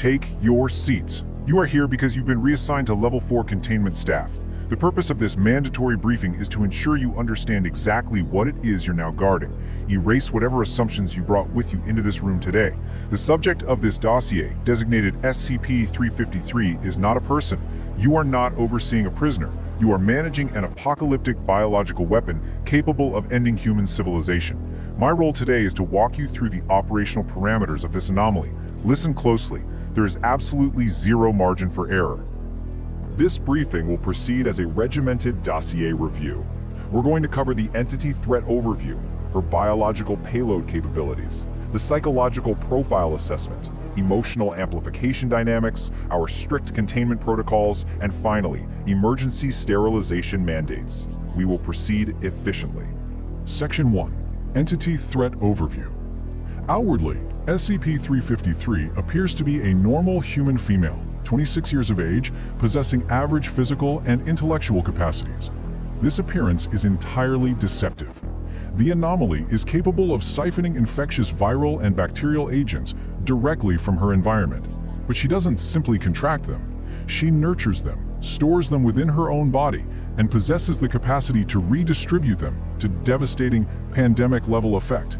Take your seats. You are here because you've been reassigned to Level 4 containment staff. The purpose of this mandatory briefing is to ensure you understand exactly what it is you're now guarding. Erase whatever assumptions you brought with you into this room today. The subject of this dossier, designated SCP-353, is not a person. You are not overseeing a prisoner. You are managing an apocalyptic biological weapon capable of ending human civilization. My role today is to walk you through the operational parameters of this anomaly. Listen closely. There is absolutely zero margin for error. This briefing will proceed as a regimented dossier review. We're going to cover the entity threat overview, her biological payload capabilities, the psychological profile assessment, emotional amplification dynamics, our strict containment protocols, and finally, emergency sterilization mandates. We will proceed efficiently. Section 1. Entity Threat Overview. Outwardly, SCP-353 appears to be a normal human female, 26 years of age, possessing average physical and intellectual capacities. This appearance is entirely deceptive. The anomaly is capable of siphoning infectious viral and bacterial agents directly from her environment. But she doesn't simply contract them. She nurtures them, stores them within her own body, and possesses the capacity to redistribute them to devastating pandemic-level effect.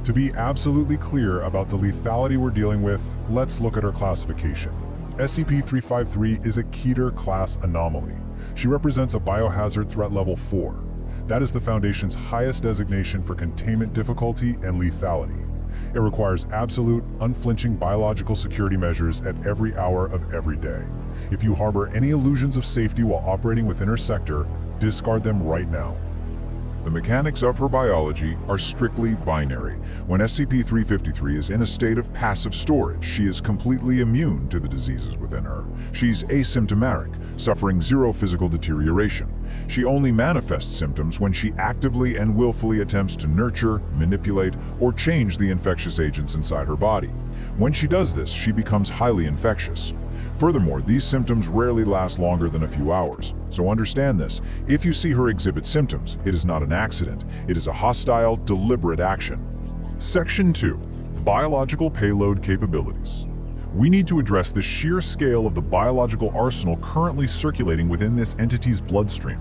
To be absolutely clear about the lethality we're dealing with, let's look at her classification. SCP-353 is a Keter-class anomaly. She represents a biohazard threat level 4. That is the Foundation's highest designation for containment difficulty and lethality. It requires absolute, unflinching biological security measures at every hour of every day. If you harbor any illusions of safety while operating within her sector, discard them right now. The mechanics of her biology are strictly binary. When SCP-353 is in a state of passive storage, she is completely immune to the diseases within her. She's asymptomatic, suffering zero physical deterioration. She only manifests symptoms when she actively and willfully attempts to nurture, manipulate, or change the infectious agents inside her body. When she does this, she becomes highly infectious. Furthermore, these symptoms rarely last longer than a few hours. So understand this. If you see her exhibit symptoms, it is not an accident. It is a hostile, deliberate action. Section 2. Biological Payload Capabilities. We need to address the sheer scale of the biological arsenal currently circulating within this entity's bloodstream.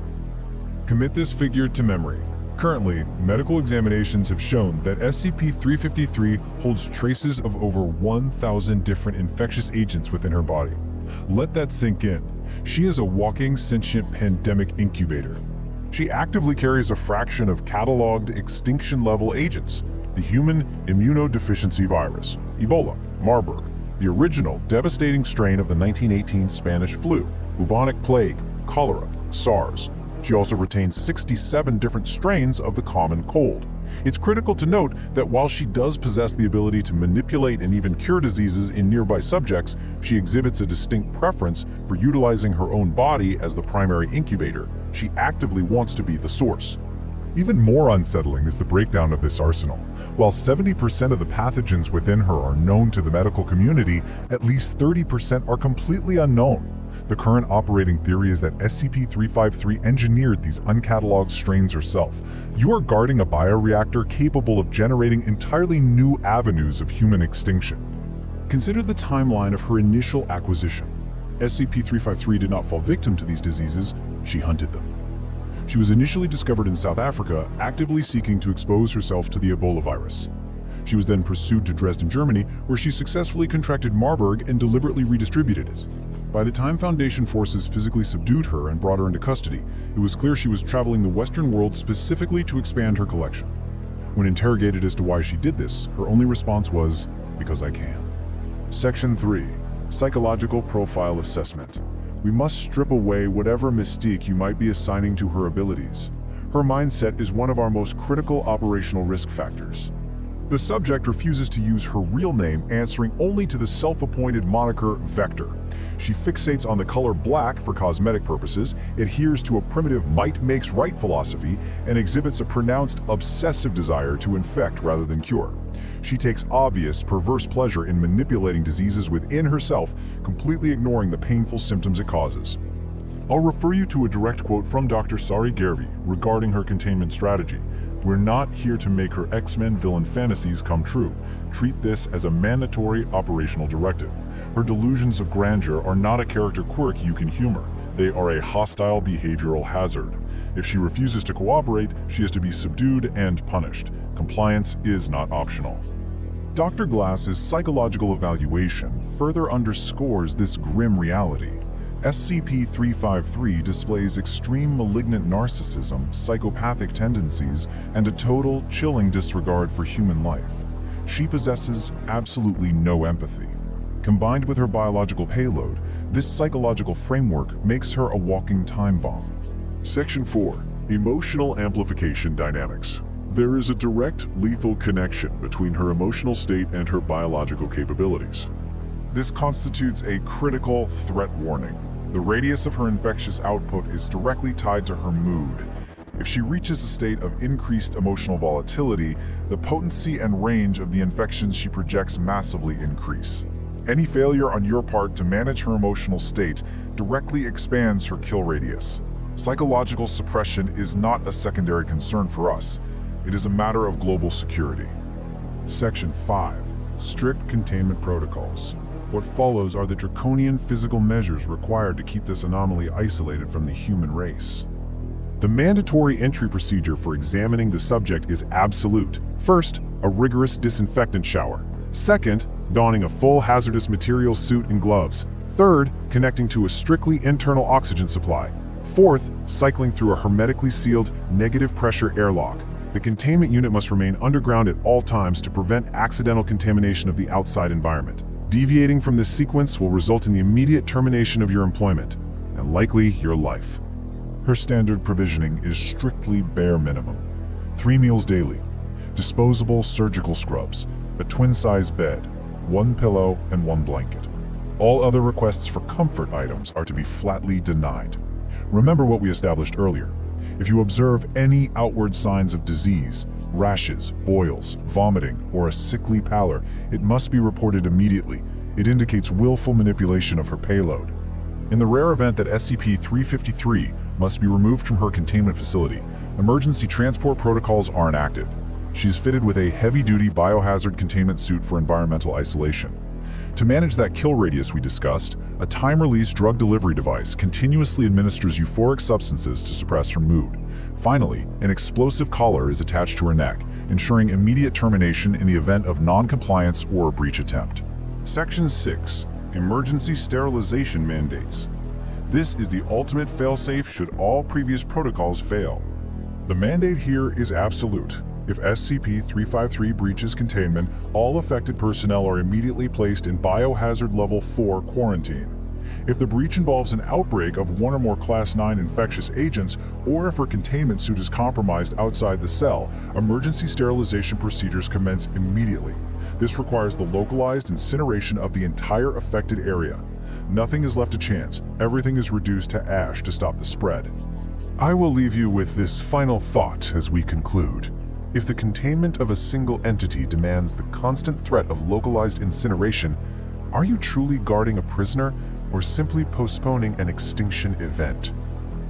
Commit this figure to memory. Currently, medical examinations have shown that SCP-353 holds traces of over 1,000 different infectious agents within her body. Let that sink in. She is a walking, sentient pandemic incubator. She actively carries a fraction of cataloged extinction-level agents: the human immunodeficiency virus, Ebola, Marburg, the original devastating strain of the 1918 Spanish flu, bubonic plague, cholera, SARS. She also retains 67 different strains of the common cold. It's critical to note that while she does possess the ability to manipulate and even cure diseases in nearby subjects, she exhibits a distinct preference for utilizing her own body as the primary incubator. She actively wants to be the source. Even more unsettling is the breakdown of this arsenal. While 70% of the pathogens within her are known to the medical community, at least 30% are completely unknown. The current operating theory is that SCP-353 engineered these uncatalogued strains herself. You are guarding a bioreactor capable of generating entirely new avenues of human extinction. Consider the timeline of her initial acquisition. SCP-353 did not fall victim to these diseases, she hunted them. She was initially discovered in South Africa, actively seeking to expose herself to the Ebola virus. She was then pursued to Dresden, Germany, where she successfully contracted Marburg and deliberately redistributed it. By the time Foundation forces physically subdued her and brought her into custody, it was clear she was traveling the Western world specifically to expand her collection. When interrogated as to why she did this, her only response was, "Because I can." Section 3. Psychological Profile Assessment. We must strip away whatever mystique you might be assigning to her abilities. Her mindset is one of our most critical operational risk factors. The subject refuses to use her real name, answering only to the self-appointed moniker Vector. She fixates on the color black for cosmetic purposes, adheres to a primitive might makes right philosophy, and exhibits a pronounced obsessive desire to infect rather than cure. She takes obvious, perverse pleasure in manipulating diseases within herself, completely ignoring the painful symptoms it causes. I'll refer you to a direct quote from Dr. Sari Gervi regarding her containment strategy. We're not here to make her X-Men villain fantasies come true. Treat this as a mandatory operational directive. Her delusions of grandeur are not a character quirk you can humor. They are a hostile behavioral hazard. If she refuses to cooperate, she is to be subdued and punished. Compliance is not optional. Dr. Glass's psychological evaluation further underscores this grim reality. SCP-353 displays extreme malignant narcissism, psychopathic tendencies, and a total, chilling disregard for human life. She possesses absolutely no empathy. Combined with her biological payload, this psychological framework makes her a walking time bomb. Section 4. Emotional Amplification Dynamics. There is a direct, lethal connection between her emotional state and her biological capabilities. This constitutes a critical threat warning. The radius of her infectious output is directly tied to her mood. If she reaches a state of increased emotional volatility, the potency and range of the infections she projects massively increase. Any failure on your part to manage her emotional state directly expands her kill radius. Psychological suppression is not a secondary concern for us. It is a matter of global security. Section 5. Strict Containment Protocols. What follows are the draconian physical measures required to keep this anomaly isolated from the human race. The mandatory entry procedure for examining the subject is absolute. First, a rigorous disinfectant shower. Second, donning a full hazardous materials suit and gloves. Third, connecting to a strictly internal oxygen supply. Fourth, cycling through a hermetically sealed, negative pressure airlock. The containment unit must remain underground at all times to prevent accidental contamination of the outside environment. Deviating from this sequence will result in the immediate termination of your employment, and likely your life. Her standard provisioning is strictly bare minimum. 3 meals daily, disposable surgical scrubs, a twin-size bed, 1 pillow, and 1 blanket. All other requests for comfort items are to be flatly denied. Remember what we established earlier. If you observe any outward signs of disease, rashes, boils, vomiting, or a sickly pallor, it must be reported immediately. It indicates willful manipulation of her payload. In the rare event that SCP-353 must be removed from her containment facility, emergency transport protocols are enacted. She is fitted with a heavy-duty biohazard containment suit for environmental isolation. To manage that kill radius we discussed, a time-release drug delivery device continuously administers euphoric substances to suppress her mood. Finally, an explosive collar is attached to her neck, ensuring immediate termination in the event of non-compliance or a breach attempt. Section 6. Emergency Sterilization Mandates. This is the ultimate failsafe should all previous protocols fail. The mandate here is absolute. If SCP-353 breaches containment, all affected personnel are immediately placed in Biohazard Level 4 quarantine. If the breach involves an outbreak of 1 or more Class 9 infectious agents, or if her containment suit is compromised outside the cell, emergency sterilization procedures commence immediately. This requires the localized incineration of the entire affected area. Nothing is left to chance. Everything is reduced to ash to stop the spread. I will leave you with this final thought as we conclude. If the containment of a single entity demands the constant threat of localized incineration, are you truly guarding a prisoner or simply postponing an extinction event?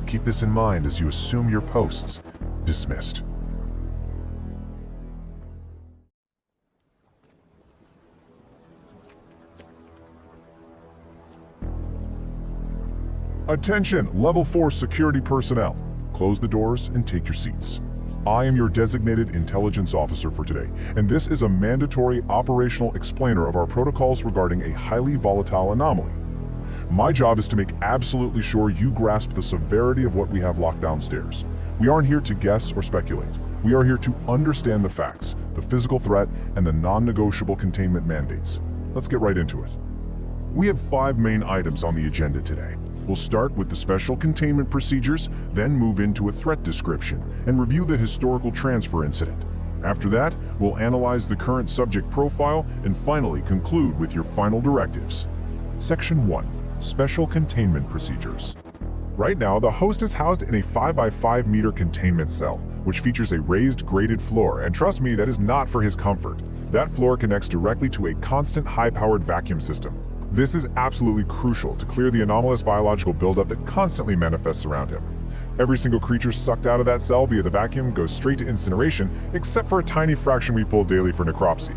Keep this in mind as you assume your posts. Dismissed. Attention, Level 4 security personnel. Close the doors and take your seats. I am your designated intelligence officer for today, and this is a mandatory operational explainer of our protocols regarding a highly volatile anomaly. My job is to make absolutely sure you grasp the severity of what we have locked downstairs. We aren't here to guess or speculate. We are here to understand the facts, the physical threat, and the non-negotiable containment mandates. Let's get right into it. We have 5 main items on the agenda today. We'll start with the special containment procedures, then move into a threat description, and review the historical transfer incident. After that, we'll analyze the current subject profile, and finally conclude with your final directives. Section 1. Special Containment Procedures. Right now, the host is housed in a 5x5 meter containment cell, which features a raised graded floor, and trust me, that is not for his comfort. That floor connects directly to a constant high-powered vacuum system. This is absolutely crucial to clear the anomalous biological buildup that constantly manifests around him. Every single creature sucked out of that cell via the vacuum goes straight to incineration, except for a tiny fraction we pull daily for necropsy.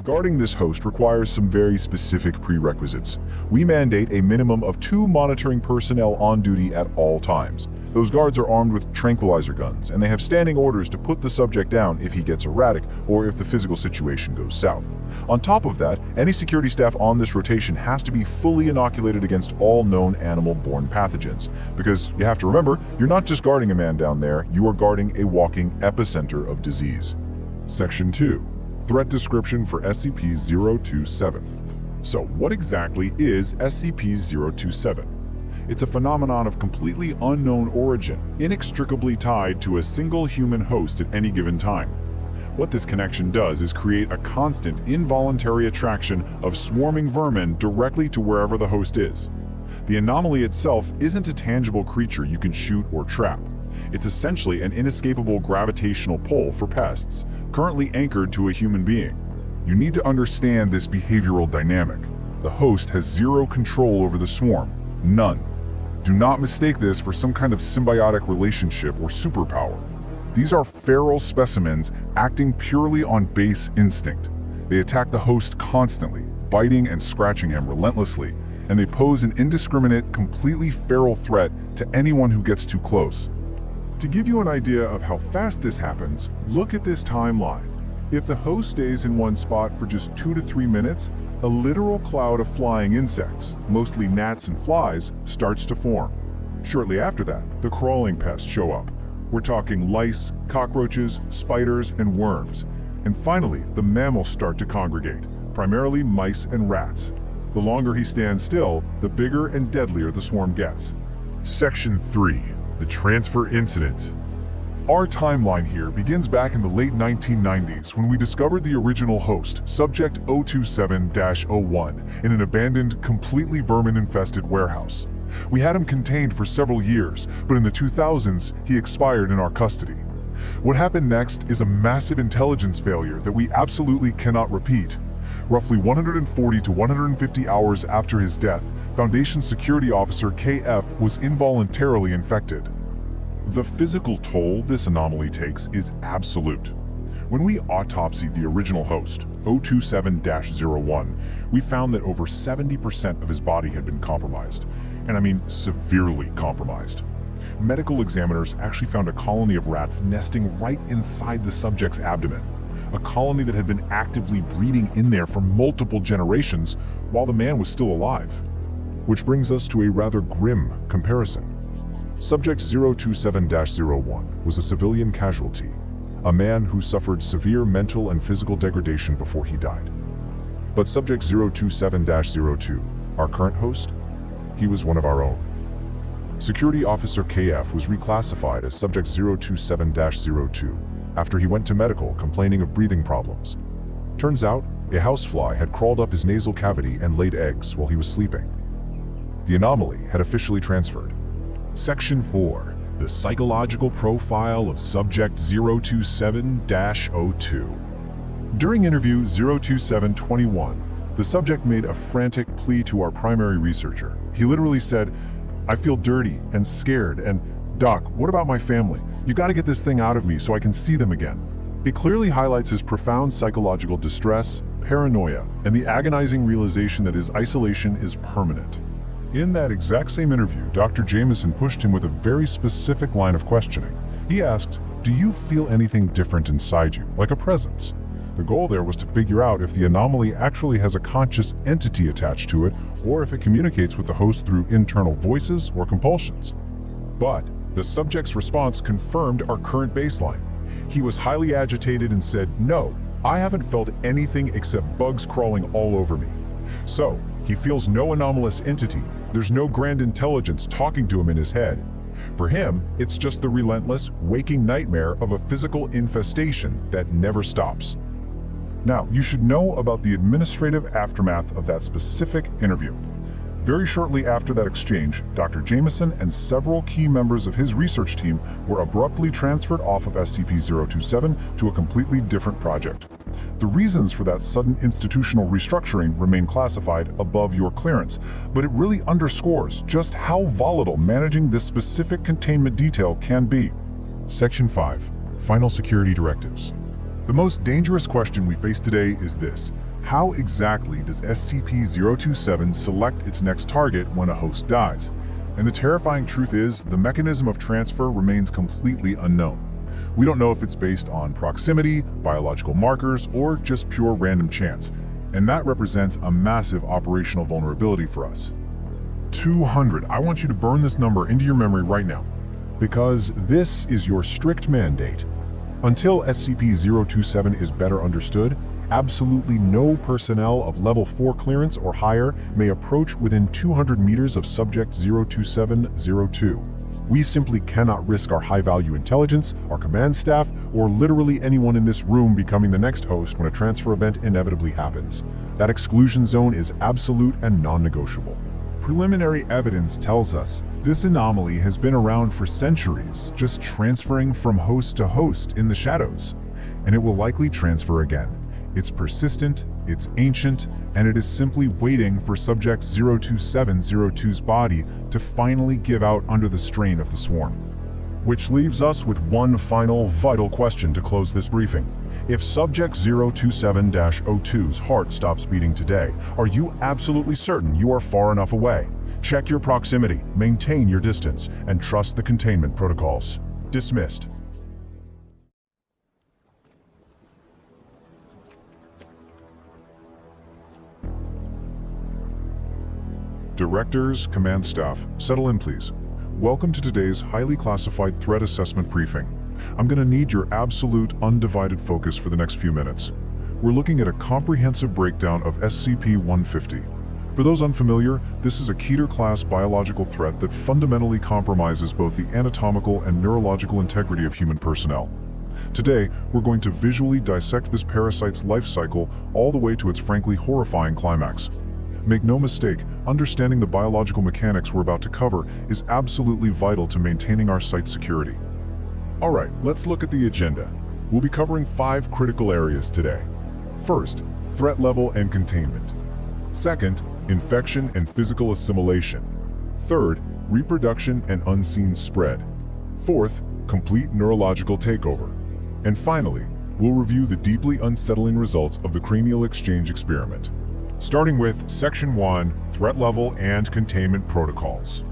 Guarding this host requires some very specific prerequisites. We mandate a minimum of 2 monitoring personnel on duty at all times. Those guards are armed with tranquilizer guns, and they have standing orders to put the subject down if he gets erratic or if the physical situation goes south. On top of that, any security staff on this rotation has to be fully inoculated against all known animal-borne pathogens. Because you have to remember, you're not just guarding a man down there, you are guarding a walking epicenter of disease. Section 2. Threat description for SCP-027. So what exactly is SCP-027? It's a phenomenon of completely unknown origin, inextricably tied to a single human host at any given time. What this connection does is create a constant, involuntary attraction of swarming vermin directly to wherever the host is. The anomaly itself isn't a tangible creature you can shoot or trap. It's essentially an inescapable gravitational pull for pests, currently anchored to a human being. You need to understand this behavioral dynamic. The host has zero control over the swarm. None. Do not mistake this for some kind of symbiotic relationship or superpower. These are feral specimens acting purely on base instinct. They attack the host constantly, biting and scratching him relentlessly, and they pose an indiscriminate, completely feral threat to anyone who gets too close. To give you an idea of how fast this happens, look at this timeline. If the host stays in one spot for just 2 to 3 minutes, a literal cloud of flying insects, mostly gnats and flies, starts to form. Shortly after that, the crawling pests show up. We're talking lice, cockroaches, spiders, and worms. And finally, the mammals start to congregate, primarily mice and rats. The longer he stands still, the bigger and deadlier the swarm gets. Section 3. The Transfer Incident. Our timeline here begins back in the late 1990s when we discovered the original host, Subject 027-01, in an abandoned, completely vermin-infested warehouse. We had him contained for several years, but in the 2000s, he expired in our custody. What happened next is a massive intelligence failure that we absolutely cannot repeat. Roughly 140 to 150 hours after his death, Foundation Security Officer KF was involuntarily infected. The physical toll this anomaly takes is absolute. When we autopsied the original host, 027-01, we found that over 70% of his body had been compromised. And I mean severely compromised. Medical examiners actually found a colony of rats nesting right inside the subject's abdomen. A colony that had been actively breeding in there for multiple generations while the man was still alive. Which brings us to a rather grim comparison. Subject 027-01 was a civilian casualty, a man who suffered severe mental and physical degradation before he died. But Subject 027-02, our current host, he was one of our own. Security Officer KF was reclassified as Subject 027-02 after he went to medical complaining of breathing problems. Turns out, a housefly had crawled up his nasal cavity and laid eggs while he was sleeping. The anomaly had officially transferred. Section 4. The Psychological Profile of Subject 027-02. During interview 027-21, the subject made a frantic plea to our primary researcher. He literally said, "I feel dirty and scared, and Doc, what about my family? You gotta get this thing out of me so I can see them again." It clearly highlights his profound psychological distress, paranoia, and the agonizing realization that his isolation is permanent. In that exact same interview, Dr. Jameson pushed him with a very specific line of questioning. He asked, "Do you feel anything different inside you, like a presence?" The goal there was to figure out if the anomaly actually has a conscious entity attached to it, or if it communicates with the host through internal voices or compulsions. But the subject's response confirmed our current baseline. He was highly agitated and said, "No, I haven't felt anything except bugs crawling all over me." So, he feels no anomalous entity. There's no grand intelligence talking to him in his head. For him, it's just the relentless, waking nightmare of a physical infestation that never stops. Now, you should know about the administrative aftermath of that specific interview. Very shortly after that exchange, Dr. Jameson and several key members of his research team were abruptly transferred off of SCP-027 to a completely different project. The reasons for that sudden institutional restructuring remain classified above your clearance, but it really underscores just how volatile managing this specific containment detail can be. Section 5. Final Security Directives. The most dangerous question we face today is this: how exactly does SCP-027 select its next target when a host dies? And the terrifying truth is, the mechanism of transfer remains completely unknown. We don't know if it's based on proximity, biological markers, or just pure random chance, and that represents a massive operational vulnerability for us. 200. I want you to burn this number into your memory right now, because this is your strict mandate. Until SCP-027 is better understood, absolutely no personnel of Level 4 clearance or higher may approach within 200 meters of Subject 02702. We simply cannot risk our high-value intelligence, our command staff, or literally anyone in this room becoming the next host when a transfer event inevitably happens. That exclusion zone is absolute and non-negotiable. Preliminary evidence tells us this anomaly has been around for centuries, just transferring from host to host in the shadows. And it will likely transfer again. It's persistent, it's ancient, and it is simply waiting for Subject 02702's body to finally give out under the strain of the swarm. Which leaves us with one final vital question to close this briefing. If Subject 027-02's heart stops beating today, are you absolutely certain you are far enough away? Check your proximity, maintain your distance, and trust the containment protocols. Dismissed. Directors, command staff, settle in please. Welcome to today's highly classified threat assessment briefing. I'm going to need your absolute, undivided focus for the next few minutes. We're looking at a comprehensive breakdown of SCP-150. For those unfamiliar, this is a Keter-class biological threat that fundamentally compromises both the anatomical and neurological integrity of human personnel. Today, we're going to visually dissect this parasite's life cycle all the way to its frankly horrifying climax. Make no mistake, understanding the biological mechanics we're about to cover is absolutely vital to maintaining our site's security. Alright, let's look at the agenda. We'll be covering 5 critical areas today. First, threat level and containment. Second, infection and physical assimilation. Third, reproduction and unseen spread. Fourth, complete neurological takeover. And finally, we'll review the deeply unsettling results of the cranial exchange experiment. Starting with Section 1, Threat Level and Containment Protocols.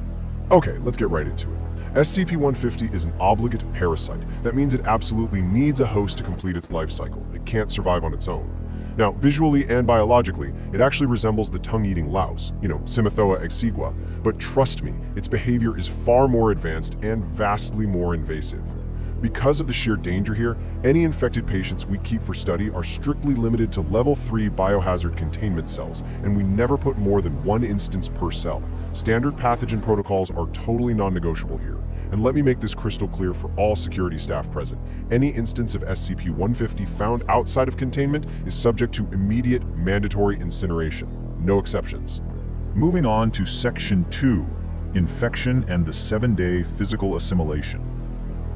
Okay, let's get right into it. SCP-150 is an obligate parasite. That means it absolutely needs a host to complete its life cycle. It can't survive on its own. Now, visually and biologically, it actually resembles the tongue-eating louse, Simithoa exigua, but trust me, its behavior is far more advanced and vastly more invasive. Because of the sheer danger here, any infected patients we keep for study are strictly limited to Level 3 biohazard containment cells, and we never put more than 1 instance per cell. Standard pathogen protocols are totally non-negotiable here. And let me make this crystal clear for all security staff present. Any instance of SCP-150 found outside of containment is subject to immediate mandatory incineration. No exceptions. Moving on to Section 2, Infection and the 7-day Physical Assimilation.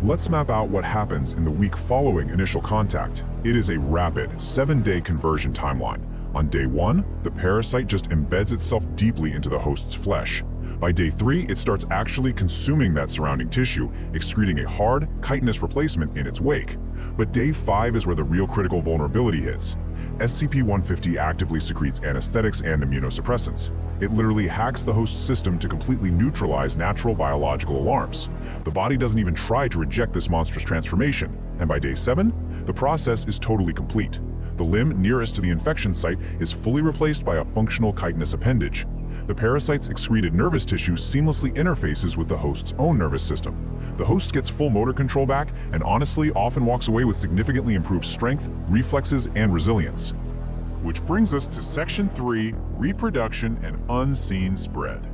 Let's map out what happens in the week following initial contact. It is a rapid, 7-day conversion timeline. On day 1, the parasite just embeds itself deeply into the host's flesh. By day 3, it starts actually consuming that surrounding tissue, excreting a hard, chitinous replacement in its wake. But day 5 is where the real critical vulnerability hits. SCP-150 actively secretes anesthetics and immunosuppressants. It literally hacks the host system to completely neutralize natural biological alarms. The body doesn't even try to reject this monstrous transformation, and by day 7, the process is totally complete. The limb nearest to the infection site is fully replaced by a functional chitinous appendage. The parasite's excreted nervous tissue seamlessly interfaces with the host's own nervous system. The host gets full motor control back and honestly often walks away with significantly improved strength, reflexes, and resilience. Which brings us to Section 3, Reproduction and Unseen Spread.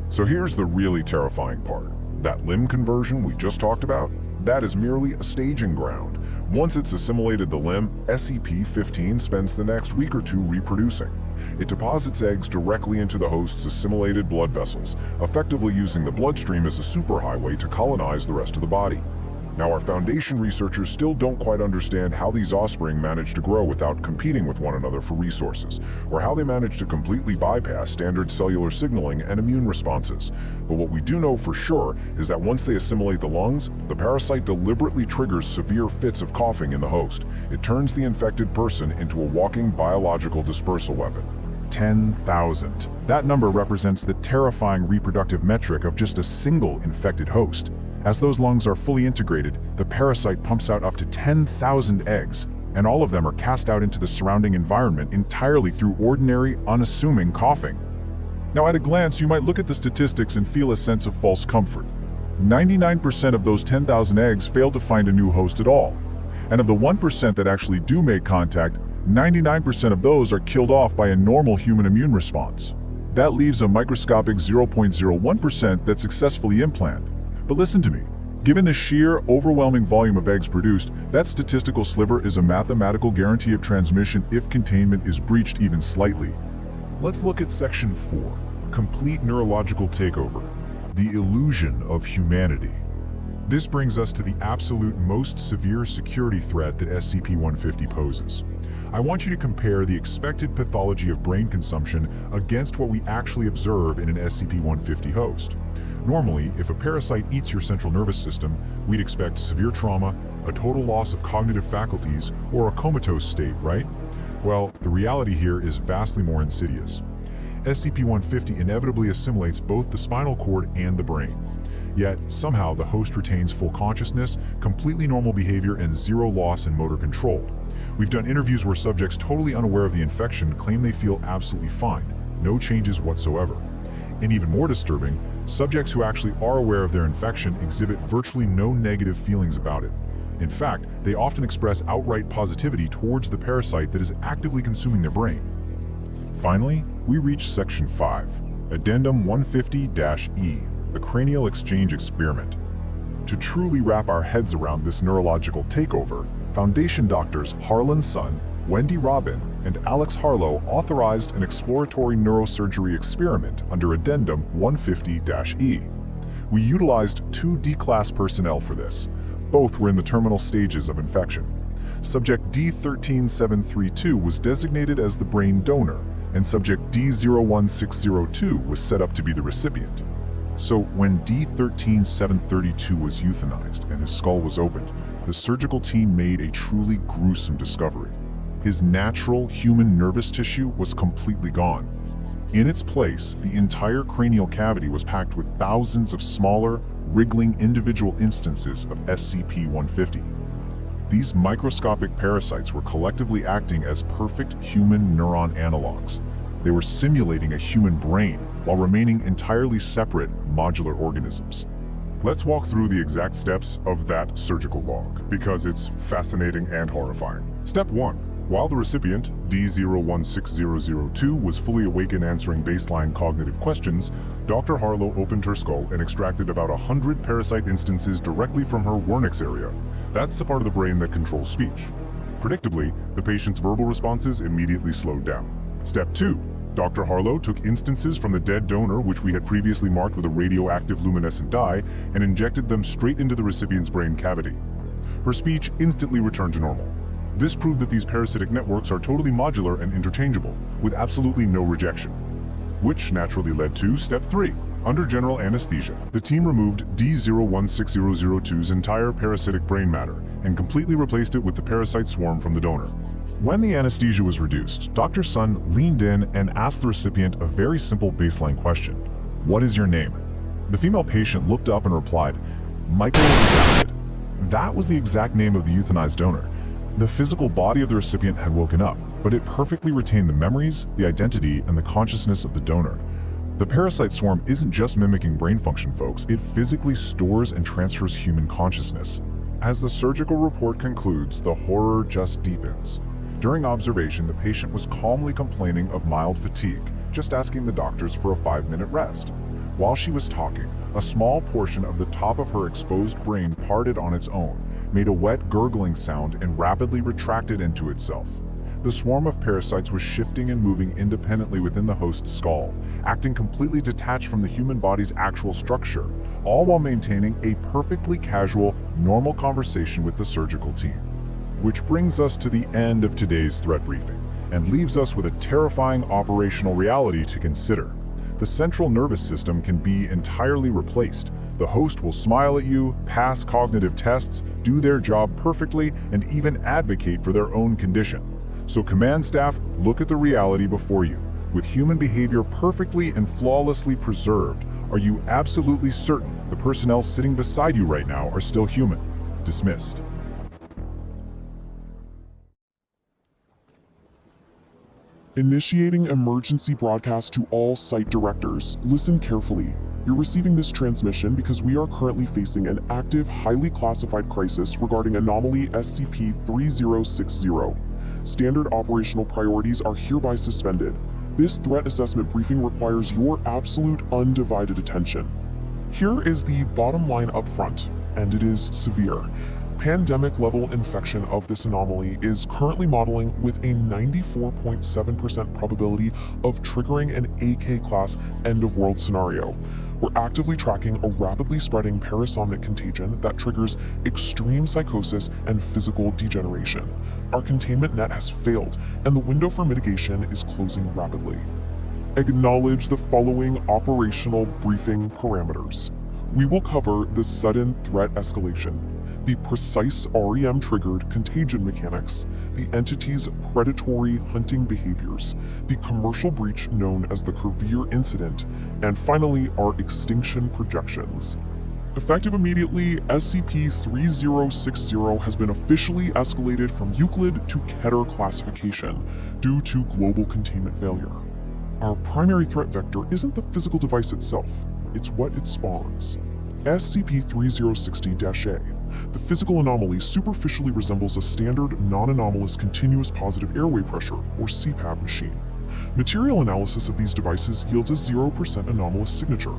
So here's the really terrifying part. That limb conversion we just talked about, that is merely a staging ground. Once it's assimilated the limb, SCP-15 spends the next week or two reproducing. It deposits eggs directly into the host's assimilated blood vessels, effectively using the bloodstream as a superhighway to colonize the rest of the body. Now, our Foundation researchers still don't quite understand how these offspring manage to grow without competing with one another for resources, or how they manage to completely bypass standard cellular signaling and immune responses. But what we do know for sure is that once they assimilate the lungs, the parasite deliberately triggers severe fits of coughing in the host. It turns the infected person into a walking biological dispersal weapon. 10,000. That number represents the terrifying reproductive metric of just a single infected host. As those lungs are fully integrated, the parasite pumps out up to 10,000 eggs, and all of them are cast out into the surrounding environment entirely through ordinary, unassuming coughing. Now, at a glance, you might look at the statistics and feel a sense of false comfort. 99% of those 10,000 eggs fail to find a new host at all. And of the 1% that actually do make contact, 99% of those are killed off by a normal human immune response. That leaves a microscopic 0.01% that successfully implant. But listen to me, given the sheer, overwhelming volume of eggs produced, that statistical sliver is a mathematical guarantee of transmission if containment is breached even slightly. Let's look at Section 4, Complete Neurological Takeover, the Illusion of Humanity. This brings us to the absolute most severe security threat that SCP-150 poses. I want you to compare the expected pathology of brain consumption against what we actually observe in an SCP-150 host. Normally, if a parasite eats your central nervous system, we'd expect severe trauma, a total loss of cognitive faculties, or a comatose state, right? Well, the reality here is vastly more insidious. SCP-150 inevitably assimilates both the spinal cord and the brain. Yet, somehow the host retains full consciousness, completely normal behavior, and zero loss in motor control. We've done interviews where subjects totally unaware of the infection claim they feel absolutely fine, no changes whatsoever. And even more disturbing, subjects who actually are aware of their infection exhibit virtually no negative feelings about it. In fact, they often express outright positivity towards the parasite that is actively consuming their brain. Finally, we reach Section 5, Addendum 150-E, the Cranial Exchange Experiment. To truly wrap our heads around this neurological takeover, Foundation doctors Harlan Sun, Wendy Robin, and Alex Harlow authorized an exploratory neurosurgery experiment under Addendum 150-E. We utilized 2 D-Class personnel for this. Both were in the terminal stages of infection. Subject D13732 was designated as the brain donor, and subject D01602 was set up to be the recipient. So when D13732 was euthanized and his skull was opened, the surgical team made a truly gruesome discovery. His natural human nervous tissue was completely gone. In its place, the entire cranial cavity was packed with thousands of smaller, wriggling individual instances of SCP-150. These microscopic parasites were collectively acting as perfect human neuron analogs. They were simulating a human brain while remaining entirely separate modular organisms. Let's walk through the exact steps of that surgical log, because it's fascinating and horrifying. Step 1. While the recipient, D016002, was fully awake and answering baseline cognitive questions, Dr. Harlow opened her skull and extracted about 100 parasite instances directly from her Wernicke's area. That's the part of the brain that controls speech. Predictably, the patient's verbal responses immediately slowed down. Step 2. Dr. Harlow took instances from the dead donor, which we had previously marked with a radioactive luminescent dye, and injected them straight into the recipient's brain cavity. Her speech instantly returned to normal. This proved that these parasitic networks are totally modular and interchangeable, with absolutely no rejection. Which naturally led to Step 3. Under general anesthesia, the team removed D016002's entire parasitic brain matter and completely replaced it with the parasite swarm from the donor. When the anesthesia was reduced, Dr. Sun leaned in and asked the recipient a very simple baseline question. What is your name? The female patient looked up and replied, Micro-Organism. That was the exact name of the euthanized donor. The physical body of the recipient had woken up, but it perfectly retained the memories, the identity, and the consciousness of the donor. The parasite swarm isn't just mimicking brain function, folks. It physically stores and transfers human consciousness. As the surgical report concludes, the horror just deepens. During observation, the patient was calmly complaining of mild fatigue, just asking the doctors for a 5-minute rest. While she was talking, a small portion of the top of her exposed brain parted on its own, made a wet gurgling sound, and rapidly retracted into itself. The swarm of parasites was shifting and moving independently within the host's skull, acting completely detached from the human body's actual structure, all while maintaining a perfectly casual, normal conversation with the surgical team. Which brings us to the end of today's threat briefing, and leaves us with a terrifying operational reality to consider. The central nervous system can be entirely replaced. The host will smile at you, pass cognitive tests, do their job perfectly, and even advocate for their own condition. So command staff, look at the reality before you. With human behavior perfectly and flawlessly preserved, are you absolutely certain the personnel sitting beside you right now are still human? Dismissed. Initiating emergency broadcast to all site directors. Listen carefully. You're receiving this transmission because we are currently facing an active, highly classified crisis regarding anomaly SCP-3060. Standard operational priorities are hereby suspended. This threat assessment briefing requires your absolute undivided attention. Here is the bottom line up front, and it is severe. Pandemic-level infection of this anomaly is currently modeling with a 94.7% probability of triggering an AK-class end-of-world scenario. We're actively tracking a rapidly spreading parasomnic contagion that triggers extreme psychosis and physical degeneration. Our containment net has failed, and the window for mitigation is closing rapidly. Acknowledge the following operational briefing parameters. We will cover the sudden threat escalation, the precise REM-triggered contagion mechanics, the entity's predatory hunting behaviors, the commercial breach known as the Curvier incident, and finally, our extinction projections. Effective immediately, SCP-3060 has been officially escalated from Euclid to Keter classification due to global containment failure. Our primary threat vector isn't the physical device itself, it's what it spawns. SCP-3060-A. The physical anomaly superficially resembles a standard non-anomalous continuous positive airway pressure, or CPAP machine. Material analysis of these devices yields a 0% anomalous signature.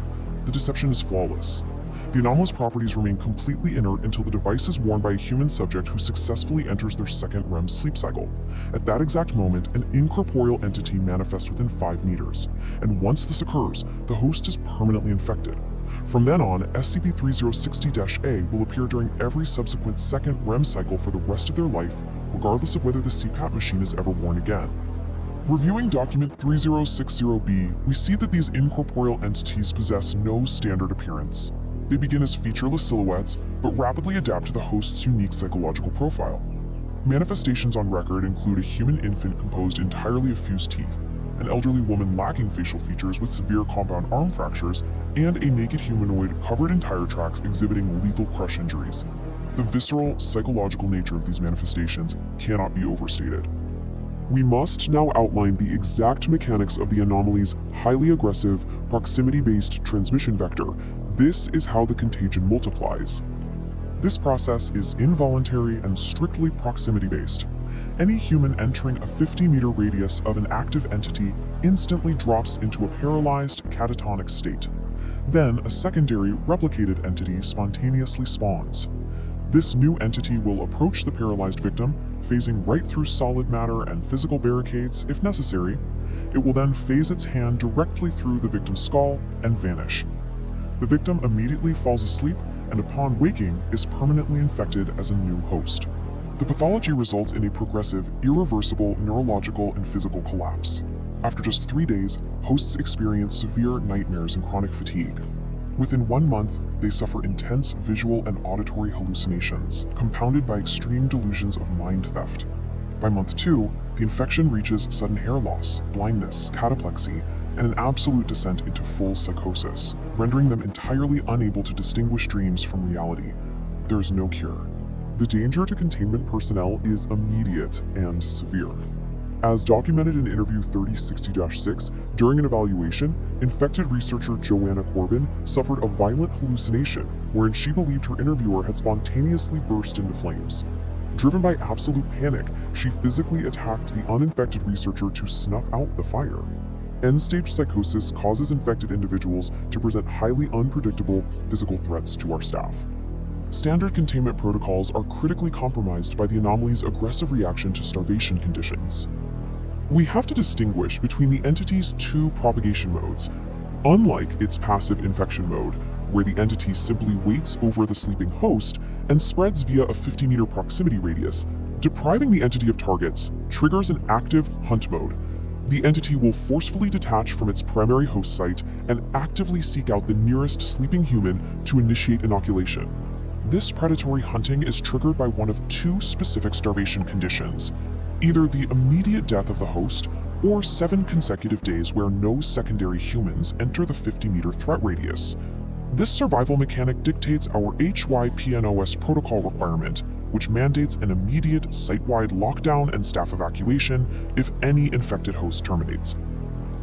The deception is flawless. The anomalous properties remain completely inert until the device is worn by a human subject who successfully enters their second REM sleep cycle. At that exact moment, an incorporeal entity manifests within 5 meters, and once this occurs, the host is permanently infected. From then on, SCP-3060-A will appear during every subsequent second REM cycle for the rest of their life, regardless of whether the CPAP machine is ever worn again. Reviewing document 3060-B, we see that these incorporeal entities possess no standard appearance. They begin as featureless silhouettes, but rapidly adapt to the host's unique psychological profile. Manifestations on record include a human infant composed entirely of fused teeth, an elderly woman lacking facial features with severe compound arm fractures, and a naked humanoid covered in tire tracks exhibiting lethal crush injuries. The visceral, psychological nature of these manifestations cannot be overstated. We must now outline the exact mechanics of the anomaly's highly aggressive, proximity-based transmission vector. This is how the contagion multiplies. This process is involuntary and strictly proximity-based. Any human entering a 50-meter radius of an active entity instantly drops into a paralyzed, catatonic state. Then, a secondary, replicated entity spontaneously spawns. This new entity will approach the paralyzed victim, phasing right through solid matter and physical barricades if necessary. It will then phase its hand directly through the victim's skull and vanish. The victim immediately falls asleep and upon waking is permanently infected as a new host. The pathology results in a progressive, irreversible neurological and physical collapse. After just 3 days, hosts experience severe nightmares and chronic fatigue. Within 1 month, they suffer intense visual and auditory hallucinations, compounded by extreme delusions of mind theft. By month 2, the infection reaches sudden hair loss, blindness, cataplexy, and an absolute descent into full psychosis, rendering them entirely unable to distinguish dreams from reality. There is no cure. The danger to containment personnel is immediate and severe. As documented in interview 3060-6, during an evaluation, infected researcher Joanna Corbin suffered a violent hallucination wherein she believed her interviewer had spontaneously burst into flames. Driven by absolute panic, she physically attacked the uninfected researcher to snuff out the fire. End-stage psychosis causes infected individuals to present highly unpredictable physical threats to our staff. standard containment protocols are critically compromised by the anomaly's aggressive reaction to starvation conditions. We have to distinguish between the entity's two propagation modes. Unlike its passive infection mode, where the entity simply waits over the sleeping host and spreads via a 50-meter proximity radius, depriving the entity of targets triggers an active hunt mode. The entity will forcefully detach from its primary host site and actively seek out the nearest sleeping human to initiate inoculation. This predatory hunting is triggered by one of two specific starvation conditions: either the immediate death of the host, or 7 consecutive days where no secondary humans enter the 50-meter threat radius. This survival mechanic dictates our HYPNOS protocol requirement, which mandates an immediate site-wide lockdown and staff evacuation if any infected host terminates.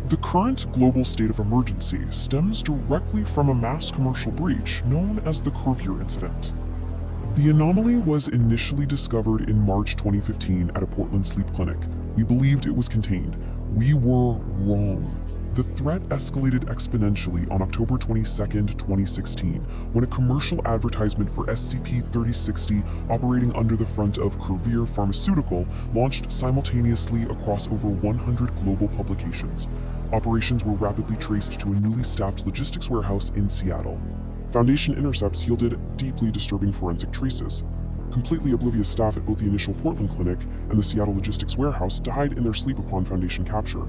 The current global state of emergency stems directly from a mass commercial breach known as the Curvier incident. The anomaly was initially discovered in March 2015 at a Portland sleep clinic. We believed it was contained. We were wrong. The threat escalated exponentially on October 22, 2016, when a commercial advertisement for SCP-3060 operating under the front of Curvier Pharmaceutical launched simultaneously across over 100 global publications. Operations were rapidly traced to a newly staffed logistics warehouse in Seattle. Foundation intercepts yielded deeply disturbing forensic traces. Completely oblivious staff at both the initial Portland clinic and the Seattle logistics warehouse died in their sleep upon Foundation capture.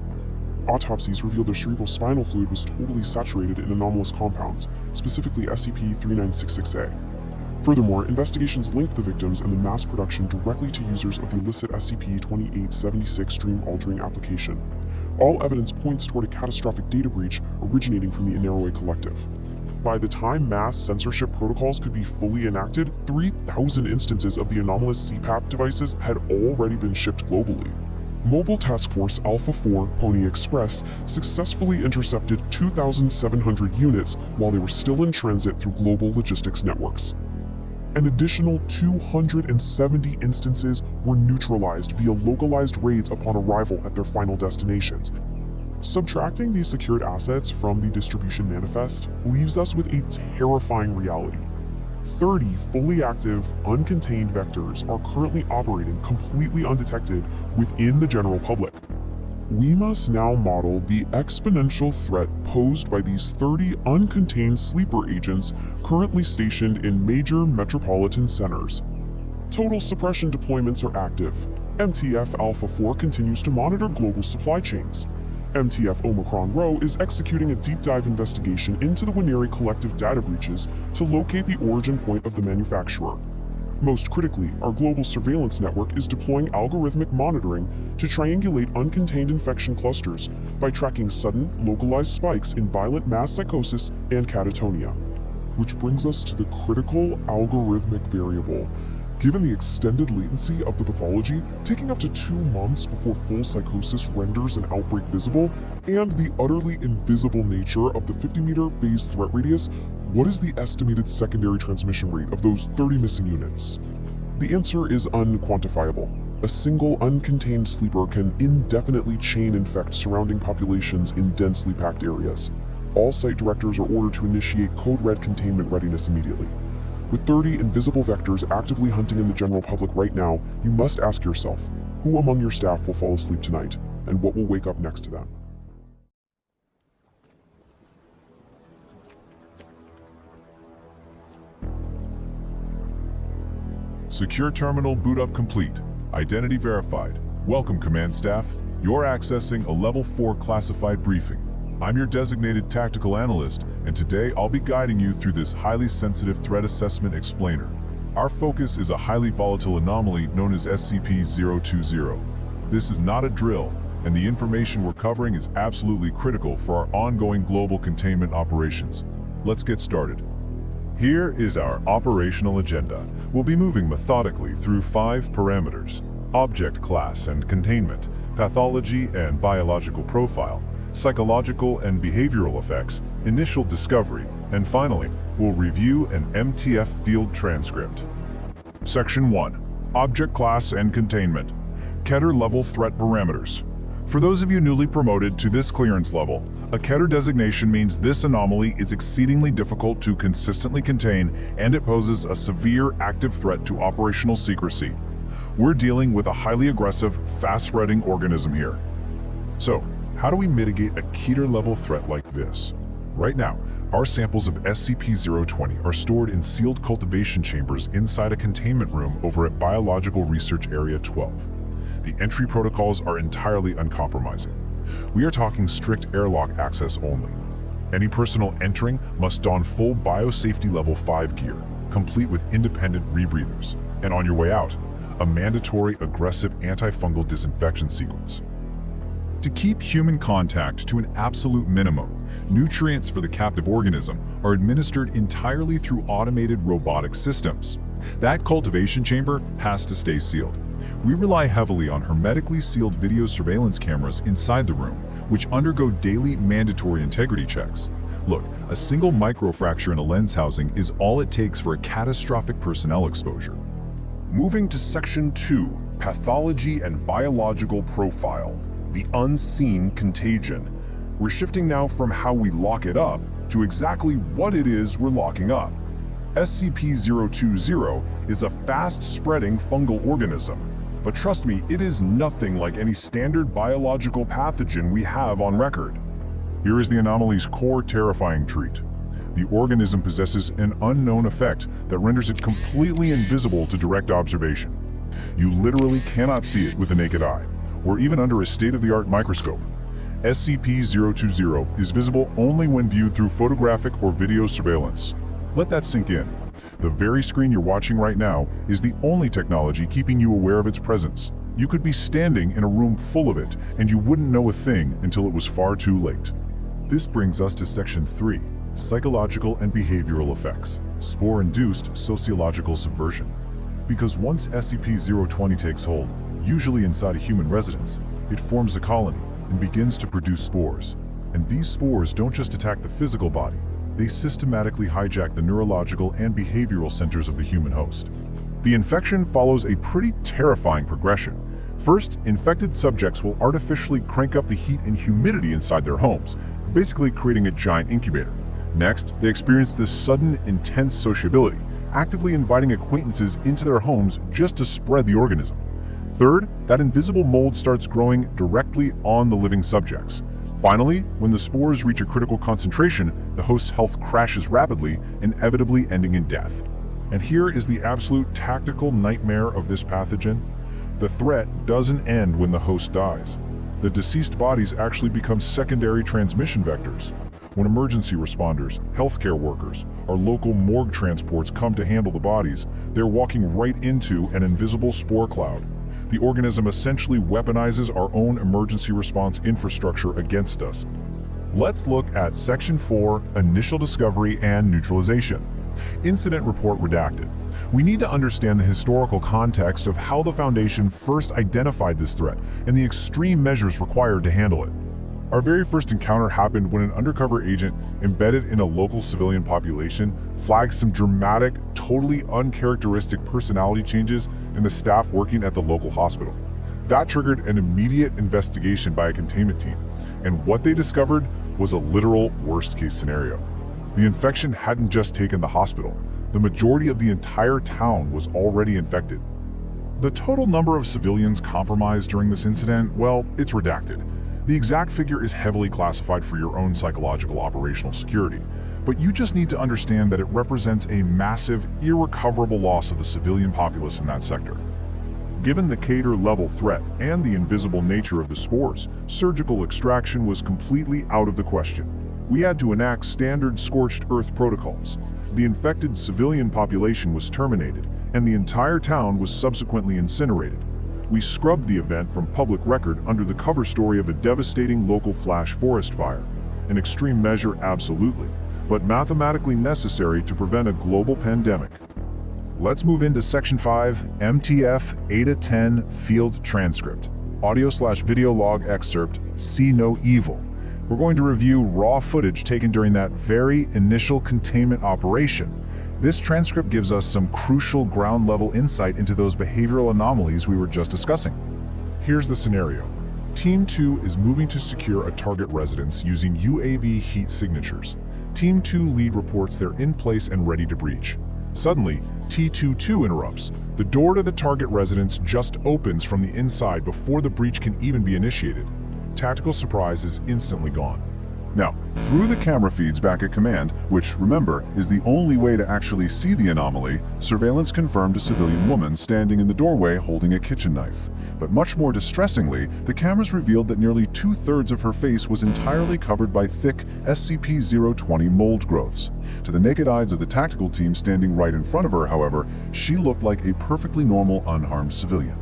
Autopsies revealed their cerebrospinal fluid was totally saturated in anomalous compounds, specifically SCP-3966-A. Furthermore, investigations linked the victims and the mass production directly to users of the illicit SCP-2876 dream-altering application. All evidence points toward a catastrophic data breach originating from the Inaroy Collective. By the time mass censorship protocols could be fully enacted, 3,000 instances of the anomalous CPAP devices had already been shipped globally. Mobile Task Force Alpha-4 Pony Express successfully intercepted 2,700 units while they were still in transit through global logistics networks. An additional 270 instances were neutralized via localized raids upon arrival at their final destinations. Subtracting these secured assets from the distribution manifest leaves us with a terrifying reality. 30 fully active, uncontained vectors are currently operating completely undetected within the general public. We must now model the exponential threat posed by these 30 uncontained sleeper agents currently stationed in major metropolitan centers. Total suppression deployments are active. MTF Alpha-4 continues to monitor global supply chains. MTF Omicron Rho is executing a deep dive investigation into the Wineri collective data breaches to locate the origin point of the manufacturer. Most critically, our global surveillance network is deploying algorithmic monitoring to triangulate uncontained infection clusters by tracking sudden, localized spikes in violent mass psychosis and catatonia. Which brings us to the critical algorithmic variable. Given the extended latency of the pathology, taking up to 2 months before full psychosis renders an outbreak visible, and the utterly invisible nature of the 50-meter phase threat radius, what is the estimated secondary transmission rate of those 30 missing units? The answer is unquantifiable. A single uncontained sleeper can indefinitely chain infect surrounding populations in densely packed areas. All site directors are ordered to initiate Code Red containment readiness immediately. With 30 invisible vectors actively hunting in the general public right now, you must ask yourself, who among your staff will fall asleep tonight, and what will wake up next to them? Secure terminal boot up complete. Identity verified. Welcome, Command Staff. You're accessing a Level 4 classified briefing. I'm your designated tactical analyst, and today I'll be guiding you through this highly sensitive threat assessment explainer. Our focus is a highly volatile anomaly known as SCP-027. This is not a drill, and the information we're covering is absolutely critical for our ongoing global containment operations. Let's get started. Here is our operational agenda. We'll be moving methodically through 5 parameters: object class and containment, pathology and biological profile, psychological and behavioral effects, initial discovery, and finally, we'll review an MTF field transcript. Section 1. Object class and containment. Keter level threat parameters. For those of you newly promoted to this clearance level, a Keter designation means this anomaly is exceedingly difficult to consistently contain and it poses a severe active threat to operational secrecy. We're dealing with a highly aggressive, fast-spreading organism here. So, how do we mitigate a Keter-level threat like this? Right now, our samples of SCP-020 are stored in sealed cultivation chambers inside a containment room over at Biological Research Area 12. The entry protocols are entirely uncompromising. We are talking strict airlock access only. Any personnel entering must don full biosafety level 5 gear, complete with independent rebreathers. And on your way out, a mandatory aggressive antifungal disinfection sequence. To keep human contact to an absolute minimum, nutrients for the captive organism are administered entirely through automated robotic systems. That cultivation chamber has to stay sealed. We rely heavily on hermetically sealed video surveillance cameras inside the room, which undergo daily mandatory integrity checks. Look, a single microfracture in a lens housing is all it takes for a catastrophic personnel exposure. Moving to Section 2, Pathology and Biological Profile, the Unseen Contagion. We're shifting now from how we lock it up to exactly what it is we're locking up. SCP-020 is a fast-spreading fungal organism, but trust me, it is nothing like any standard biological pathogen we have on record. Here is the anomaly's core terrifying trait. The organism possesses an unknown effect that renders it completely invisible to direct observation. You literally cannot see it with the naked eye, or even under a state-of-the-art microscope. SCP-020 is visible only when viewed through photographic or video surveillance. Let that sink in. The very screen you're watching right now is the only technology keeping you aware of its presence. You could be standing in a room full of it, and you wouldn't know a thing until it was far too late. This brings us to Section 3, Psychological and Behavioral Effects, Spore-Induced Sociological Subversion. Because once SCP-020 takes hold, usually inside a human residence, it forms a colony and begins to produce spores. And these spores don't just attack the physical body, they systematically hijack the neurological and behavioral centers of the human host. The infection follows a pretty terrifying progression. First, infected subjects will artificially crank up the heat and humidity inside their homes, basically creating a giant incubator. Next, they experience this sudden, intense sociability, actively inviting acquaintances into their homes just to spread the organism. Third, that invisible mold starts growing directly on the living subjects. Finally, when the spores reach a critical concentration, the host's health crashes rapidly, inevitably ending in death. And here is the absolute tactical nightmare of this pathogen. The threat doesn't end when the host dies. The deceased bodies actually become secondary transmission vectors. When emergency responders, healthcare workers, or local morgue transports come to handle the bodies, they're walking right into an invisible spore cloud. The organism essentially weaponizes our own emergency response infrastructure against us. Let's look at Section 4, Initial Discovery and Neutralization. Incident Report redacted. We need to understand the historical context of how the Foundation first identified this threat and the extreme measures required to handle it. Our very first encounter happened when an undercover agent embedded in a local civilian population flagged some dramatic, totally uncharacteristic personality changes in the staff working at the local hospital. That triggered an immediate investigation by a containment team, and what they discovered was a literal worst-case scenario. The infection hadn't just taken the hospital. The majority of the entire town was already infected. The total number of civilians compromised during this incident, well, it's redacted. The exact figure is heavily classified for your own psychological operational security, but you just need to understand that it represents a massive, irrecoverable loss of the civilian populace in that sector. Given the Keter-level threat and the invisible nature of the spores, surgical extraction was completely out of the question. We had to enact standard scorched earth protocols. The infected civilian population was terminated, and the entire town was subsequently incinerated. We scrubbed the event from public record under the cover story of a devastating local flash forest fire. An extreme measure, absolutely, but mathematically necessary to prevent a global pandemic. Let's move into Section 5, MTF ATA-10 Field Transcript. Audio/video log excerpt, See No Evil. We're going to review raw footage taken during that very initial containment operation. This transcript gives us some crucial ground-level insight into those behavioral anomalies we were just discussing. Here's the scenario. Team 2 is moving to secure a target residence using UAV heat signatures. Team 2 lead reports they're in place and ready to breach. Suddenly, T-22 interrupts. The door to the target residence just opens from the inside before the breach can even be initiated. Tactical surprise is instantly gone. Now, through the camera feeds back at command, which, remember, is the only way to actually see the anomaly, surveillance confirmed a civilian woman standing in the doorway holding a kitchen knife. But much more distressingly, the cameras revealed that nearly 2/3 of her face was entirely covered by thick SCP-020 mold growths. To the naked eyes of the tactical team standing right in front of her, however, she looked like a perfectly normal, unharmed civilian.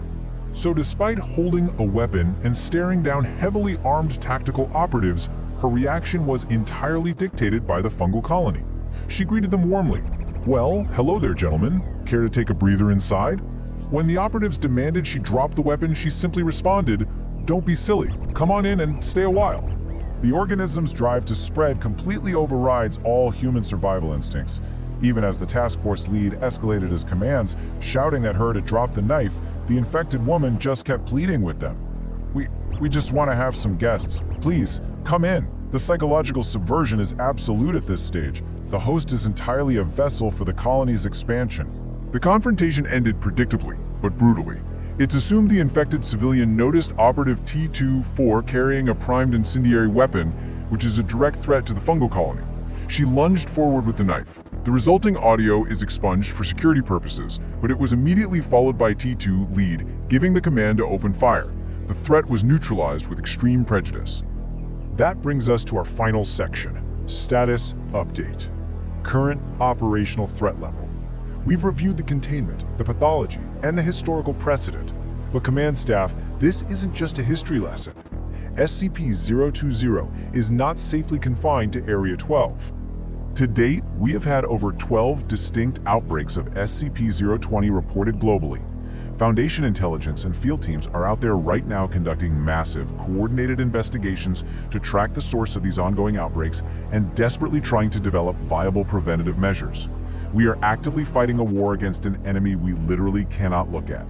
So despite holding a weapon and staring down heavily armed tactical operatives, her reaction was entirely dictated by the fungal colony. She greeted them warmly. "Well, hello there, gentlemen. Care to take a breather inside?" When the operatives demanded she drop the weapon, she simply responded, "Don't be silly. Come on in and stay a while." The organism's drive to spread completely overrides all human survival instincts. Even as the task force lead escalated his commands, shouting at her to drop the knife, the infected woman just kept pleading with them. We just want to have some guests. Please, come in. The psychological subversion is absolute at this stage. The host is entirely a vessel for the colony's expansion. The confrontation ended predictably, but brutally. It's assumed the infected civilian noticed Operative T-24 carrying a primed incendiary weapon, which is a direct threat to the fungal colony. She lunged forward with the knife. The resulting audio is expunged for security purposes, but it was immediately followed by T2 lead, giving the command to open fire. The threat was neutralized with extreme prejudice. That brings us to our final section, Status Update. Current operational threat level. We've reviewed the containment, the pathology, and the historical precedent. But command staff, this isn't just a history lesson. SCP-020 is not safely confined to Area 12. To date, we have had over 12 distinct outbreaks of SCP-020 reported globally. Foundation intelligence and field teams are out there right now conducting massive, coordinated investigations to track the source of these ongoing outbreaks and desperately trying to develop viable preventative measures. We are actively fighting a war against an enemy we literally cannot look at.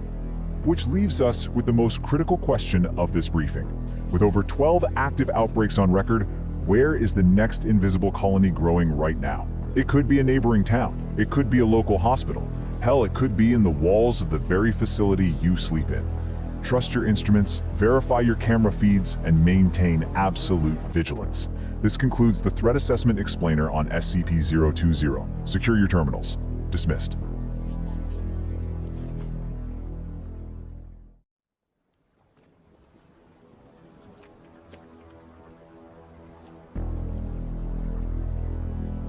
Which leaves us with the most critical question of this briefing. With over 12 active outbreaks on record, where is the next invisible colony growing right now? It could be a neighboring town. It could be a local hospital. Hell, it could be in the walls of the very facility you sleep in. Trust your instruments, verify your camera feeds, and maintain absolute vigilance. This concludes the Threat Assessment Explainer on SCP-020. Secure your terminals. Dismissed.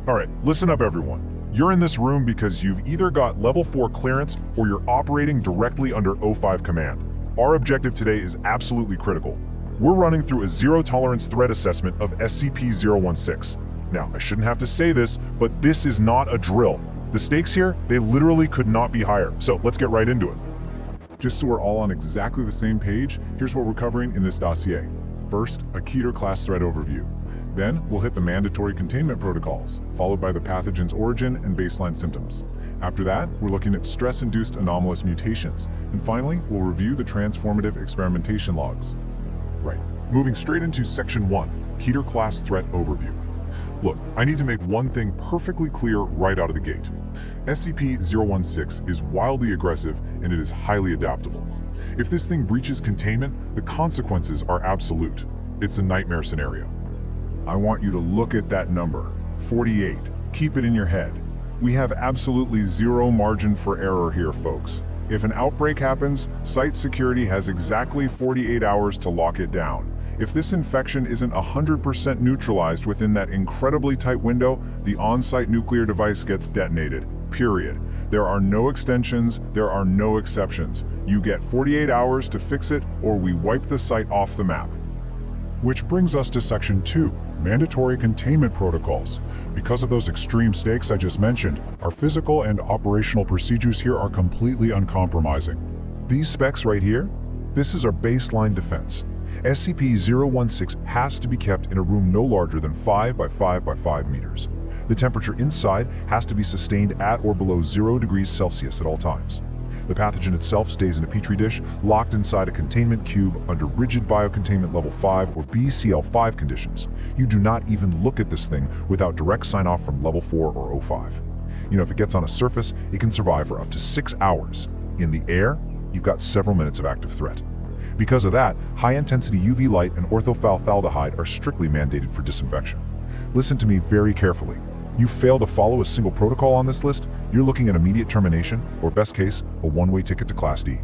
All right, listen up everyone. You're in this room because you've either got level 4 clearance or you're operating directly under O5 command. Our objective today is absolutely critical. We're running through a zero-tolerance threat assessment of SCP-016. Now, I shouldn't have to say this, but this is not a drill. The stakes here, they literally could not be higher. So let's get right into it. Just so we're all on exactly the same page, here's what we're covering in this dossier. First, a Keter-class threat overview. Then, we'll hit the mandatory containment protocols, followed by the pathogen's origin and baseline symptoms. After that, we're looking at stress-induced anomalous mutations. And finally, we'll review the transformative experimentation logs. Right, moving straight into Section 1, Keter-class threat overview. Look, I need to make one thing perfectly clear right out of the gate. SCP-016 is wildly aggressive and it is highly adaptable. If this thing breaches containment, the consequences are absolute. It's a nightmare scenario. I want you to look at that number, 48. Keep it in your head. We have absolutely zero margin for error here, folks. If an outbreak happens, site security has exactly 48 hours to lock it down. If this infection isn't 100% neutralized within that incredibly tight window, the on-site nuclear device gets detonated, period. There are no extensions, there are no exceptions. You get 48 hours to fix it, or we wipe the site off the map. Which brings us to Section 2, Mandatory Containment Protocols. Because of those extreme stakes I just mentioned, our physical and operational procedures here are completely uncompromising. These specs right here, this is our baseline defense. SCP-016 has to be kept in a room no larger than 5 by 5 by 5 meters. The temperature inside has to be sustained at or below 0 degrees Celsius at all times. The pathogen itself stays in a petri dish, locked inside a containment cube under rigid biocontainment level 5 or BCL5 conditions. You do not even look at this thing without direct sign-off from level 4 or O5. You know, if it gets on a surface, it can survive for up to 6 hours. In the air, you've got several minutes of active threat. Because of that, high-intensity UV light and orthophtaldehyde are strictly mandated for disinfection. Listen to me very carefully. You fail to follow a single protocol on this list, you're looking at immediate termination, or best case, a one-way ticket to Class D.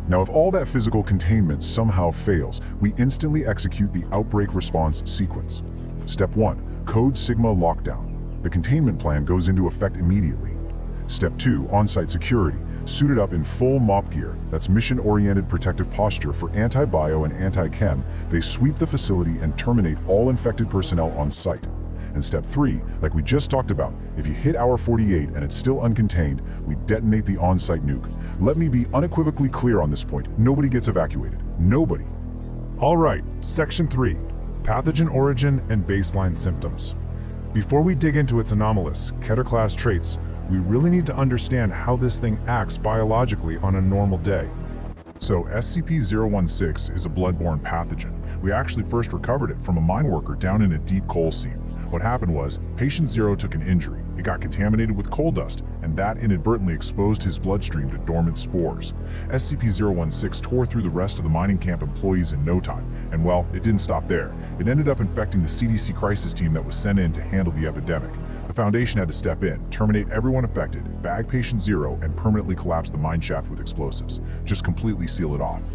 Now, if all that physical containment somehow fails, we instantly execute the outbreak response sequence. Step 1, Code Sigma Lockdown. The containment plan goes into effect immediately. Step 2, On-site security. Suited up in full MOP gear, that's mission-oriented protective posture for anti-bio and anti-chem, they sweep the facility and terminate all infected personnel on site. And step 3, like we just talked about, if you hit hour 48 and it's still uncontained, we detonate the on-site nuke. Let me be unequivocally clear on this point. Nobody gets evacuated. Nobody. All right, Section 3, Pathogen Origin and Baseline Symptoms. Before we dig into its anomalous, Keter-class traits, we really need to understand how this thing acts biologically on a normal day. So SCP-016 is a bloodborne pathogen. We actually first recovered it from a mine worker down in a deep coal seam. What happened was, Patient 0 took an injury. It got contaminated with coal dust, and that inadvertently exposed his bloodstream to dormant spores. SCP-016 tore through the rest of the mining camp employees in no time, and well, it didn't stop there. It ended up infecting the CDC crisis team that was sent in to handle the epidemic. The Foundation had to step in, terminate everyone affected, bag Patient 0, and permanently collapse the mine shaft with explosives. Just completely seal it off.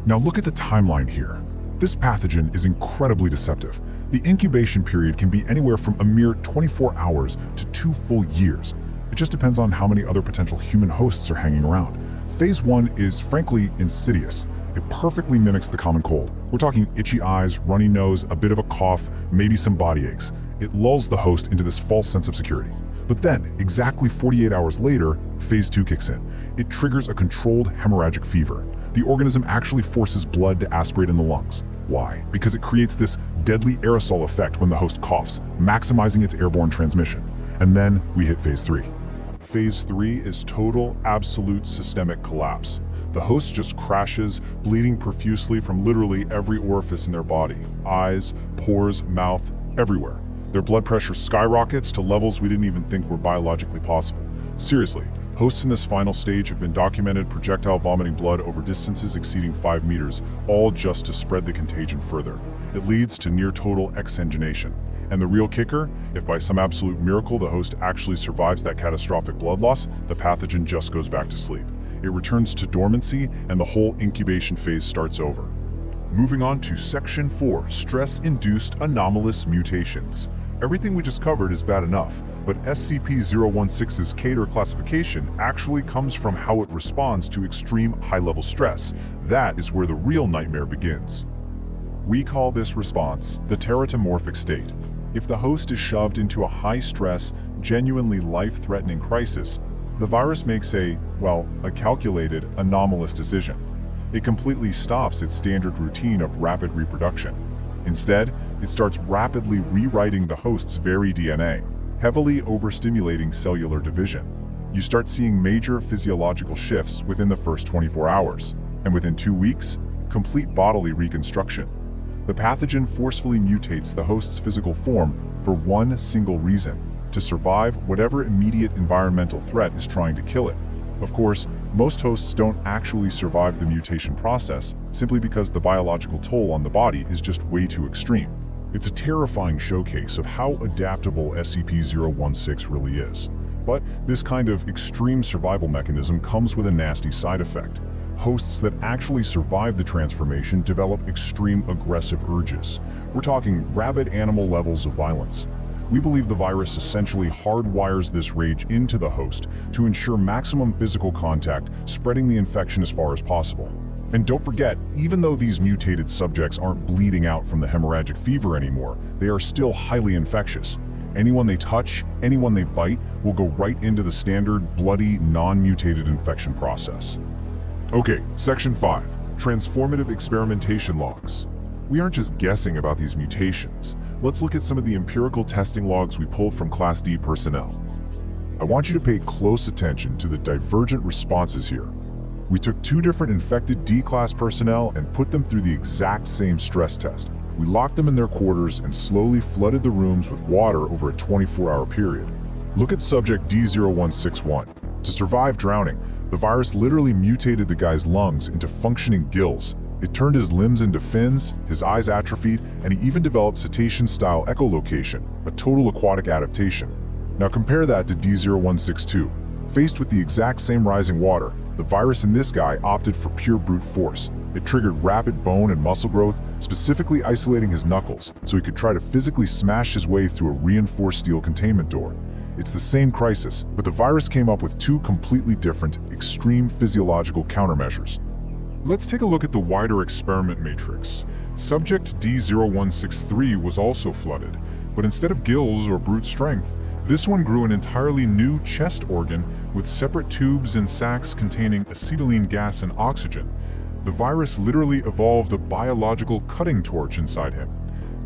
Now look at the timeline here. This pathogen is incredibly deceptive. The incubation period can be anywhere from a mere 24 hours to 2 full years. It just depends on how many other potential human hosts are hanging around. Phase 1 is frankly insidious. It perfectly mimics the common cold. We're talking itchy eyes, runny nose, a bit of a cough, maybe some body aches. It lulls the host into this false sense of security. But then, exactly 48 hours later, Phase 2 kicks in. It triggers a controlled hemorrhagic fever. The organism actually forces blood to aspirate in the lungs. Why? Because it creates this deadly aerosol effect when the host coughs, maximizing its airborne transmission. And then we hit Phase 3. Phase 3 is total, absolute systemic collapse. The host just crashes, bleeding profusely from literally every orifice in their body. Eyes, pores, mouth, everywhere. Their blood pressure skyrockets to levels we didn't even think were biologically possible. Seriously, hosts in this final stage have been documented projectile vomiting blood over distances exceeding 5 meters, all just to spread the contagion further. It leads to near-total exsanguination. And the real kicker, if by some absolute miracle the host actually survives that catastrophic blood loss, the pathogen just goes back to sleep. It returns to dormancy, and the whole incubation phase starts over. Moving on to Section 4, Stress-Induced Anomalous Mutations. Everything we just covered is bad enough, but SCP-016's Keter classification actually comes from how it responds to extreme high-level stress. That is where the real nightmare begins. We call this response the teratomorphic state. If the host is shoved into a high-stress, genuinely life-threatening crisis, the virus makes a calculated, anomalous decision. It completely stops its standard routine of rapid reproduction. Instead, it starts rapidly rewriting the host's very DNA, heavily overstimulating cellular division. You start seeing major physiological shifts within the first 24 hours, and within 2 weeks, complete bodily reconstruction. The pathogen forcefully mutates the host's physical form for one single reason: to survive whatever immediate environmental threat is trying to kill it. Of course, most hosts don't actually survive the mutation process simply because the biological toll on the body is just way too extreme. It's a terrifying showcase of how adaptable SCP-016 really is. But this kind of extreme survival mechanism comes with a nasty side effect. Hosts that actually survive the transformation develop extreme aggressive urges. We're talking rabid animal levels of violence. We believe the virus essentially hardwires this rage into the host to ensure maximum physical contact, spreading the infection as far as possible. And don't forget, even though these mutated subjects aren't bleeding out from the hemorrhagic fever anymore, they are still highly infectious. Anyone they touch, anyone they bite, will go right into the standard, bloody, non-mutated infection process. Okay, Section 5, Transformative Experimentation Logs. We aren't just guessing about these mutations. Let's look at some of the empirical testing logs we pulled from Class D personnel. I want you to pay close attention to the divergent responses here. We took 2 different infected D-class personnel and put them through the exact same stress test. We locked them in their quarters and slowly flooded the rooms with water over a 24-hour period. Look at subject D0161. To survive drowning, the virus literally mutated the guy's lungs into functioning gills. It turned his limbs into fins, his eyes atrophied, and he even developed cetacean-style echolocation, a total aquatic adaptation. Now compare that to D0162. Faced with the exact same rising water, the virus in this guy opted for pure brute force. It triggered rapid bone and muscle growth, specifically isolating his knuckles, so he could try to physically smash his way through a reinforced steel containment door. It's the same crisis, but the virus came up with 2 completely different, extreme physiological countermeasures. Let's take a look at the wider experiment matrix. Subject D0163 was also flooded, but instead of gills or brute strength, this one grew an entirely new chest organ with separate tubes and sacs containing acetylene gas and oxygen. The virus literally evolved a biological cutting torch inside him.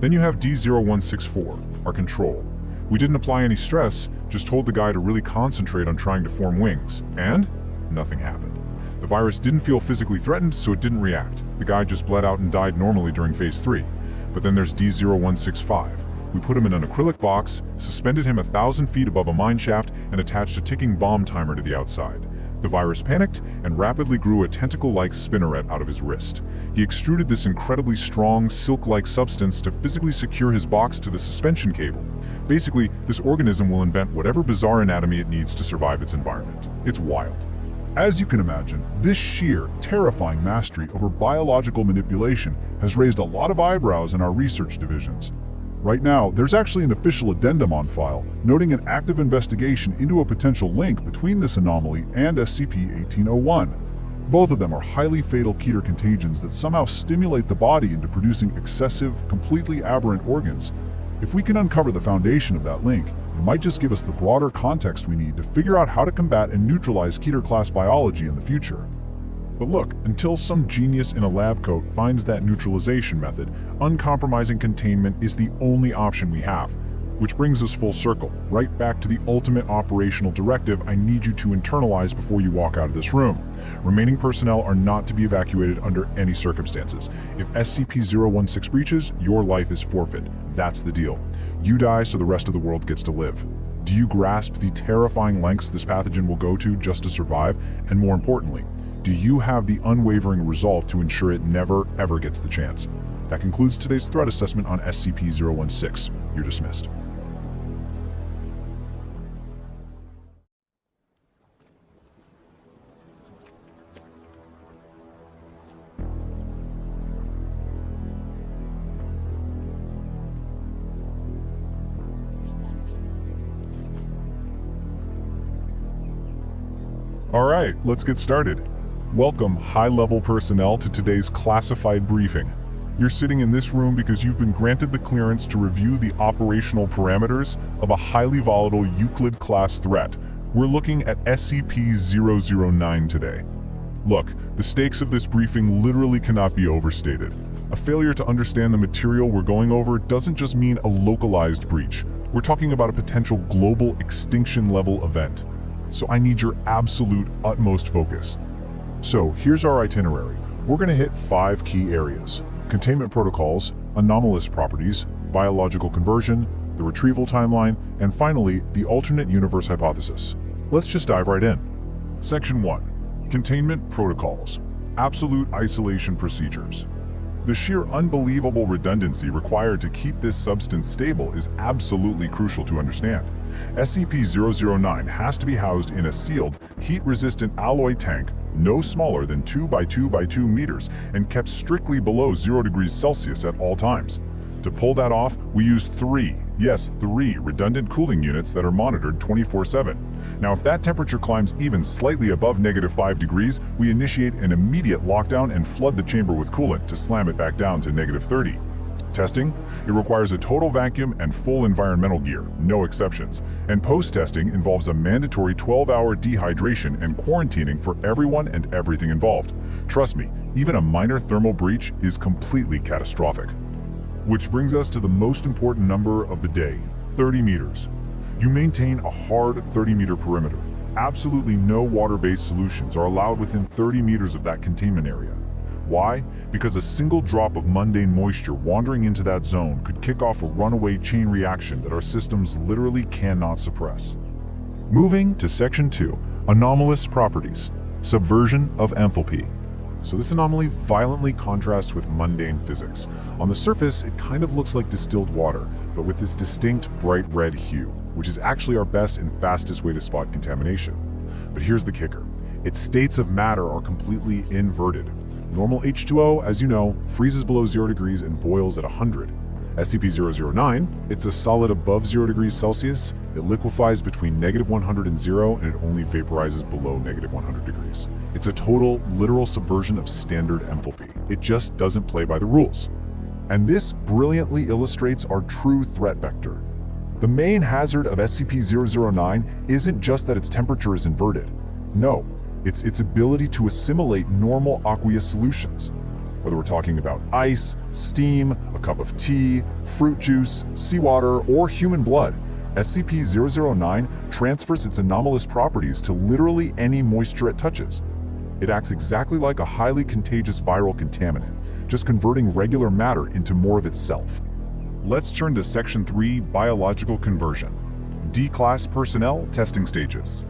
Then you have D0164, our control. We didn't apply any stress, just told the guy to really concentrate on trying to form wings, and nothing happened. The virus didn't feel physically threatened, so it didn't react. The guy just bled out and died normally during phase 3. But then there's D0165. We put him in an acrylic box, suspended him 1,000 feet above a mine shaft, and attached a ticking bomb timer to the outside. The virus panicked and rapidly grew a tentacle-like spinneret out of his wrist. He extruded this incredibly strong, silk-like substance to physically secure his box to the suspension cable. Basically, this organism will invent whatever bizarre anatomy it needs to survive its environment. It's wild. As you can imagine, this sheer, terrifying mastery over biological manipulation has raised a lot of eyebrows in our research divisions. Right now, there's actually an official addendum on file, noting an active investigation into a potential link between this anomaly and SCP-1801. Both of them are highly fatal Keter contagions that somehow stimulate the body into producing excessive, completely aberrant organs. If we can uncover the foundation of that link, it might just give us the broader context we need to figure out how to combat and neutralize Keter-class biology in the future. But look, until some genius in a lab coat finds that neutralization method, uncompromising containment is the only option we have. Which brings us full circle, right back to the ultimate operational directive I need you to internalize before you walk out of this room. Remaining personnel are not to be evacuated under any circumstances. If SCP-016 breaches, your life is forfeit. That's the deal. You die so the rest of the world gets to live. Do you grasp the terrifying lengths this pathogen will go to just to survive? And more importantly, do you have the unwavering resolve to ensure it never, ever gets the chance? That concludes today's threat assessment on SCP-016. You're dismissed. All right, let's get started. Welcome, high-level personnel, to today's classified briefing. You're sitting in this room because you've been granted the clearance to review the operational parameters of a highly volatile Euclid-class threat. We're looking at SCP-009 today. Look, the stakes of this briefing literally cannot be overstated. A failure to understand the material we're going over doesn't just mean a localized breach. We're talking about a potential global extinction-level event. So I need your absolute utmost focus. So here's our itinerary. We're going to hit 5 key areas: containment protocols, anomalous properties, biological conversion, the retrieval timeline, and finally, the alternate universe hypothesis. Let's just dive right in. Section 1. Containment protocols. Absolute isolation procedures. The sheer unbelievable redundancy required to keep this substance stable is absolutely crucial to understand. SCP-009 has to be housed in a sealed, heat-resistant alloy tank no smaller than 2 by 2 by 2 meters and kept strictly below 0 degrees Celsius at all times. To pull that off, we use 3 redundant cooling units that are monitored 24/7. Now, if that temperature climbs even slightly above -5 degrees, we initiate an immediate lockdown and flood the chamber with coolant to slam it back down to -30. Testing? It requires a total vacuum and full environmental gear, no exceptions. And post-testing involves a mandatory 12-hour dehydration and quarantining for everyone and everything involved. Trust me, even a minor thermal breach is completely catastrophic. Which brings us to the most important number of the day, 30 meters. You maintain a hard 30-meter perimeter. Absolutely no water-based solutions are allowed within 30 meters of that containment area. Why? Because a single drop of mundane moisture wandering into that zone could kick off a runaway chain reaction that our systems literally cannot suppress. Moving to Section 2, Anomalous Properties, Subversion of Enthalpy. So this anomaly violently contrasts with mundane physics. On the surface, it kind of looks like distilled water, but with this distinct bright red hue, which is actually our best and fastest way to spot contamination. But here's the kicker. Its states of matter are completely inverted. Normal H2O, as you know, freezes below 0 degrees and boils at 100. SCP-009, it's a solid above 0 degrees Celsius. It liquefies between -100 and 0, and it only vaporizes below -100 degrees. It's a total, literal subversion of standard enthalpy. It just doesn't play by the rules. And this brilliantly illustrates our true threat vector. The main hazard of SCP-009 isn't just that its temperature is inverted. No, it's its ability to assimilate normal aqueous solutions. Whether we're talking about ice, steam, a cup of tea, fruit juice, seawater, or human blood, SCP-009 transfers its anomalous properties to literally any moisture it touches. It acts exactly like a highly contagious viral contaminant, just converting regular matter into more of itself. Let's turn to Section 3, Biological Conversion. D-Class Personnel Testing Stages.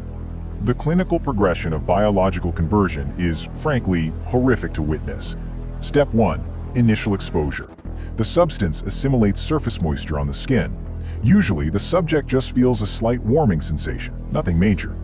The clinical progression of biological conversion is, frankly, horrific to witness. Step 1. Initial exposure. The substance assimilates surface moisture on the skin. Usually, the subject just feels a slight warming sensation, nothing major.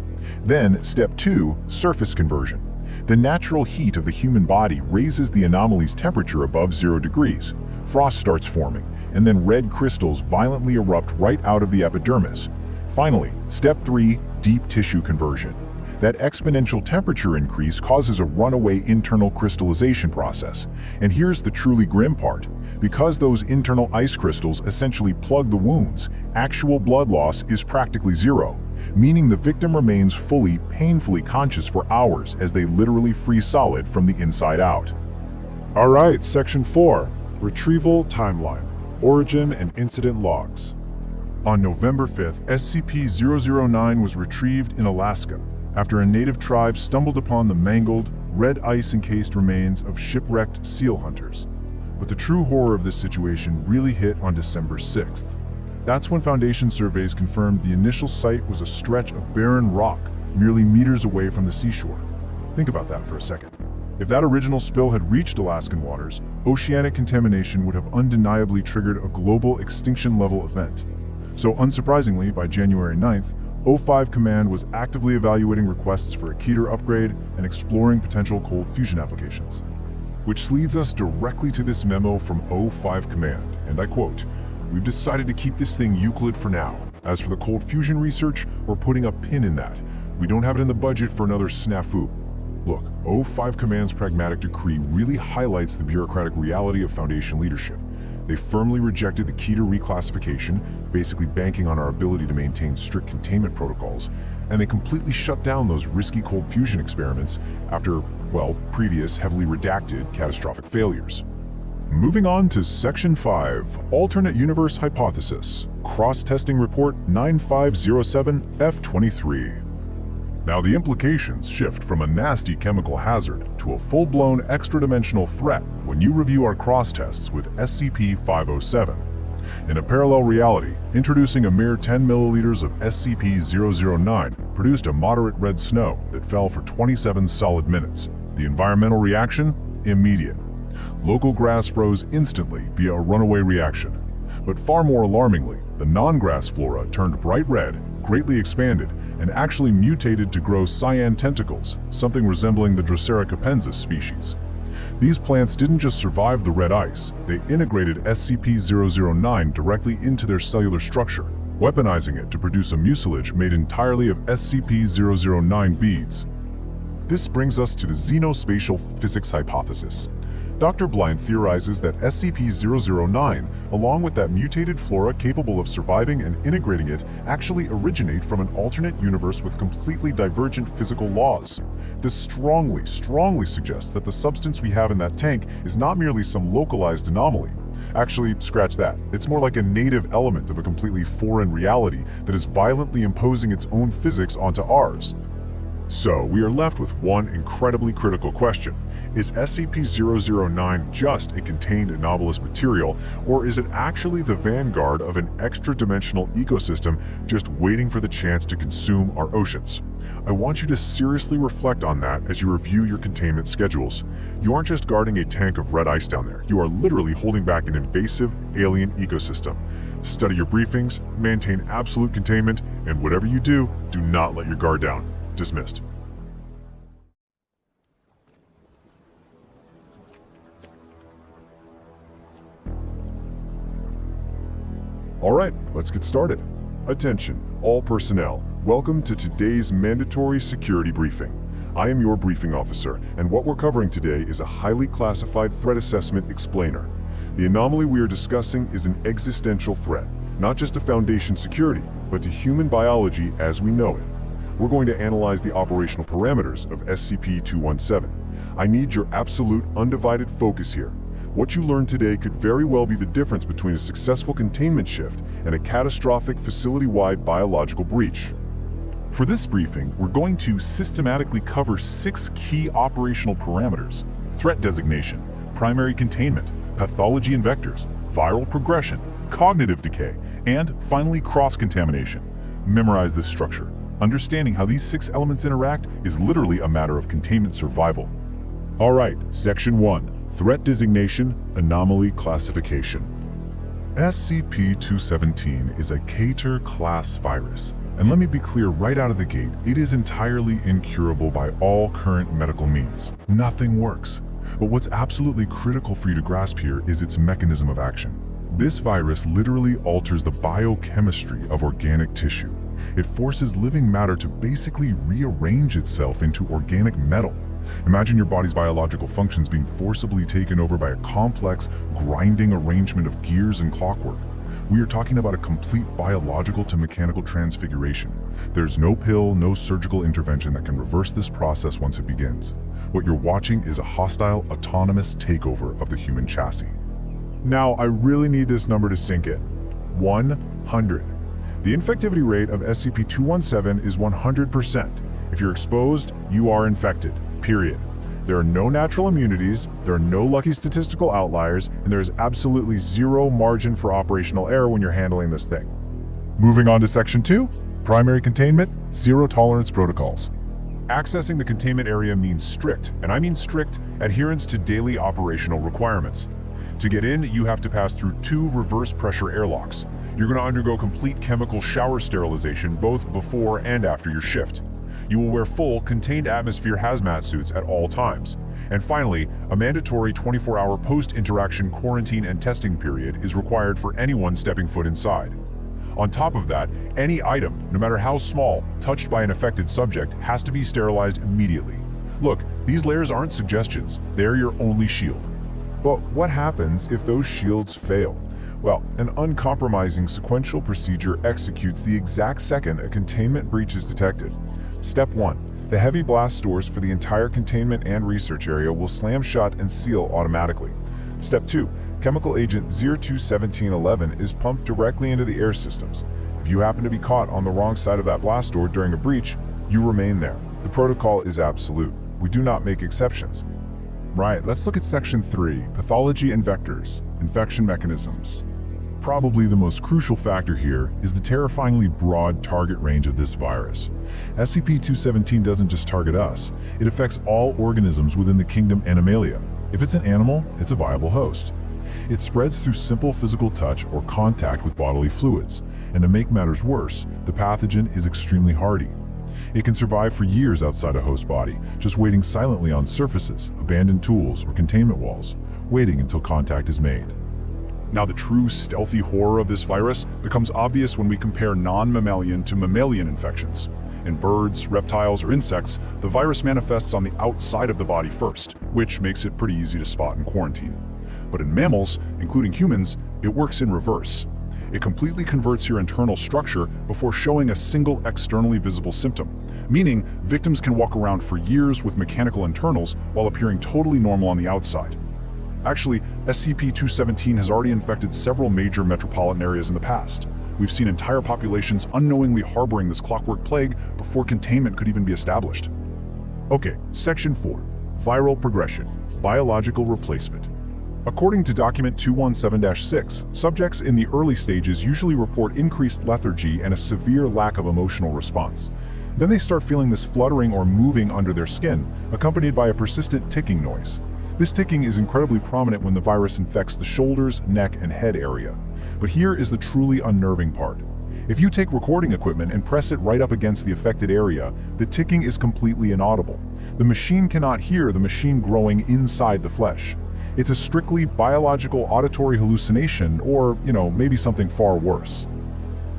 Then, Step 2. Surface conversion. The natural heat of the human body raises the anomaly's temperature above 0 degrees. Frost starts forming, and then red crystals violently erupt right out of the epidermis. Finally, Step 3. Deep tissue conversion. That exponential temperature increase causes a runaway internal crystallization process. And here's the truly grim part. Because those internal ice crystals essentially plug the wounds, actual blood loss is practically zero, meaning the victim remains fully, painfully conscious for hours as they literally freeze solid from the inside out. Alright, Section 4. Retrieval Timeline. Origin and Incident Logs. On November 5th, SCP-009 was retrieved in Alaska after a native tribe stumbled upon the mangled, red ice-encased remains of shipwrecked seal hunters. But the true horror of this situation really hit on December 6th. That's when Foundation surveys confirmed the initial site was a stretch of barren rock merely meters away from the seashore. Think about that for a second. If that original spill had reached Alaskan waters, oceanic contamination would have undeniably triggered a global extinction-level event. So unsurprisingly, by January 9th, O5 Command was actively evaluating requests for a Keter upgrade and exploring potential cold fusion applications. Which leads us directly to this memo from O5 Command, and I quote, "We've decided to keep this thing Euclid for now. As for the cold fusion research, we're putting a pin in that. We don't have it in the budget for another snafu." Look, O5 Command's pragmatic decree really highlights the bureaucratic reality of Foundation leadership. They firmly rejected the Keter reclassification, basically banking on our ability to maintain strict containment protocols, and they completely shut down those risky cold fusion experiments after, well, previous heavily redacted catastrophic failures. Moving on to Section 5, Alternate Universe Hypothesis, Cross-Testing Report 9507-F23. Now the implications shift from a nasty chemical hazard to a full-blown extra-dimensional threat when you review our cross-tests with SCP-507. In a parallel reality, introducing a mere 10 milliliters of SCP-009 produced a moderate red snow that fell for 27 solid minutes. The environmental reaction? Immediate. Local grass froze instantly via a runaway reaction. But far more alarmingly, the non-grass flora turned bright red, greatly expanded, and actually mutated to grow cyan tentacles, something resembling the Drosera capensis species. These plants didn't just survive the red ice, they integrated SCP-009 directly into their cellular structure, weaponizing it to produce a mucilage made entirely of SCP-009 beads. This brings us to the xenospatial physics hypothesis. Dr. Blind theorizes that SCP-009, along with that mutated flora capable of surviving and integrating it, actually originate from an alternate universe with completely divergent physical laws. This strongly suggests that the substance we have in that tank is not merely some localized anomaly. Actually, scratch that. It's more like a native element of a completely foreign reality that is violently imposing its own physics onto ours. So, we are left with one incredibly critical question. Is SCP-009 just a contained anomalous material, or is it actually the vanguard of an extra-dimensional ecosystem just waiting for the chance to consume our oceans? I want you to seriously reflect on that as you review your containment schedules. You aren't just guarding a tank of red ice down there, you are literally holding back an invasive alien ecosystem. Study your briefings, maintain absolute containment, and whatever you do, do not let your guard down. Dismissed. Alright, let's get started. Attention, all personnel. Welcome to today's mandatory security briefing. I am your briefing officer, and what we're covering today is a highly classified threat assessment explainer. The anomaly we are discussing is an existential threat, not just to Foundation security, but to human biology as we know it. We're going to analyze the operational parameters of SCP-217. I need your absolute, undivided focus here. What you learned today could very well be the difference between a successful containment shift and a catastrophic facility-wide biological breach. For this briefing, we're going to systematically cover 6 key operational parameters: threat designation, primary containment, pathology and vectors, viral progression, cognitive decay, and finally cross-contamination. Memorize this structure. Understanding how these 6 elements interact is literally a matter of containment survival. Alright, Section 1. Threat designation, anomaly classification. SCP-217 is a Cater class virus. And let me be clear right out of the gate, it is entirely incurable by all current medical means. Nothing works. But what's absolutely critical for you to grasp here is its mechanism of action. This virus literally alters the biochemistry of organic tissue. It forces living matter to basically rearrange itself into organic metal. Imagine your body's biological functions being forcibly taken over by a complex, grinding arrangement of gears and clockwork. We are talking about a complete biological to mechanical transfiguration. There's no pill, no surgical intervention that can reverse this process once it begins. What you're watching is a hostile, autonomous takeover of the human chassis. Now, I really need this number to sink in. 100. The infectivity rate of SCP-217 is 100%. If you're exposed, you are infected, period. There are no natural immunities, there are no lucky statistical outliers, and there is absolutely zero margin for operational error when you're handling this thing. Moving on to Section 2, primary containment, zero tolerance protocols. Accessing the containment area means strict, and I mean strict, adherence to daily operational requirements. To get in, you have to pass through 2 reverse pressure airlocks. You're going to undergo complete chemical shower sterilization both before and after your shift. You will wear full, contained atmosphere hazmat suits at all times. And finally, a mandatory 24-hour post-interaction quarantine and testing period is required for anyone stepping foot inside. On top of that, any item, no matter how small, touched by an affected subject has to be sterilized immediately. Look, these layers aren't suggestions, they're your only shield. But what happens if those shields fail? Well, an uncompromising sequential procedure executes the exact second a containment breach is detected. Step 1. The heavy blast doors for the entire containment and research area will slam shut and seal automatically. Step 2. Chemical agent 02711 is pumped directly into the air systems. If you happen to be caught on the wrong side of that blast door during a breach, you remain there. The protocol is absolute. We do not make exceptions. Right, let's look at Section 3, pathology and vectors, infection mechanisms. Probably the most crucial factor here is the terrifyingly broad target range of this virus. SCP-217 doesn't just target us, it affects all organisms within the kingdom Animalia. If it's an animal, it's a viable host. It spreads through simple physical touch or contact with bodily fluids, and to make matters worse, the pathogen is extremely hardy. It can survive for years outside a host body, just waiting silently on surfaces, abandoned tools, or containment walls, waiting until contact is made. Now, the true stealthy horror of this virus becomes obvious when we compare non-mammalian to mammalian infections. In birds, reptiles, or insects, the virus manifests on the outside of the body first, which makes it pretty easy to spot and quarantine. But in mammals, including humans, it works in reverse. It completely converts your internal structure before showing a single externally visible symptom, meaning victims can walk around for years with mechanical internals while appearing totally normal on the outside. Actually, SCP-217 has already infected several major metropolitan areas in the past. We've seen entire populations unknowingly harboring this Clockwork plague before containment could even be established. Okay, Section 4. Viral Progression. Biological Replacement. According to Document 217-6, subjects in the early stages usually report increased lethargy and a severe lack of emotional response. Then they start feeling this fluttering or moving under their skin, accompanied by a persistent ticking noise. This ticking is incredibly prominent when the virus infects the shoulders, neck, and head area. But here is the truly unnerving part. If you take recording equipment and press it right up against the affected area, the ticking is completely inaudible. The machine cannot hear the machine growing inside the flesh. It's a strictly biological auditory hallucination, or, maybe something far worse.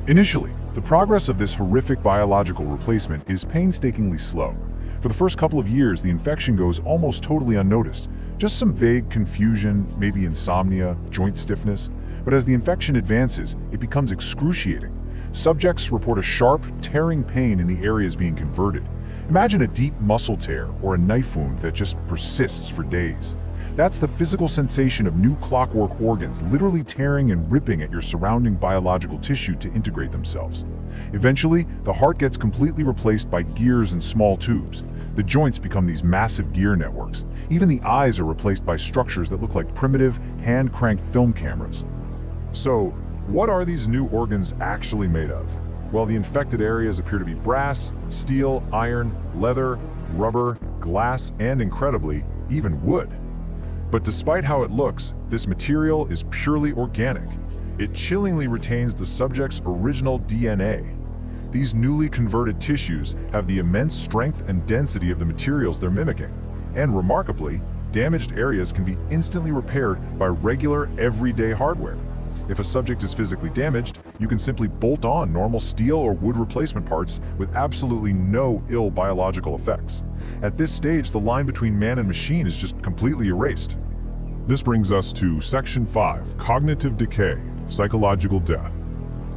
Initially, the progress of this horrific biological replacement is painstakingly slow. For the first couple of years, the infection goes almost totally unnoticed. Just some vague confusion, maybe insomnia, joint stiffness. But as the infection advances, it becomes excruciating. Subjects report a sharp, tearing pain in the areas being converted. Imagine a deep muscle tear or a knife wound that just persists for days. That's the physical sensation of new clockwork organs literally tearing and ripping at your surrounding biological tissue to integrate themselves. Eventually, the heart gets completely replaced by gears and small tubes. The joints become these massive gear networks. Even the eyes are replaced by structures that look like primitive, hand-cranked film cameras. So, what are these new organs actually made of? Well, the infected areas appear to be brass, steel, iron, leather, rubber, glass, and incredibly, even wood. But despite how it looks, this material is purely organic. It chillingly retains the subject's original DNA. These newly converted tissues have the immense strength and density of the materials they're mimicking. And remarkably, damaged areas can be instantly repaired by regular, everyday hardware. If a subject is physically damaged, you can simply bolt on normal steel or wood replacement parts with absolutely no ill biological effects. At this stage, the line between man and machine is just completely erased. This brings us to Section 5, Cognitive Decay, Psychological Death.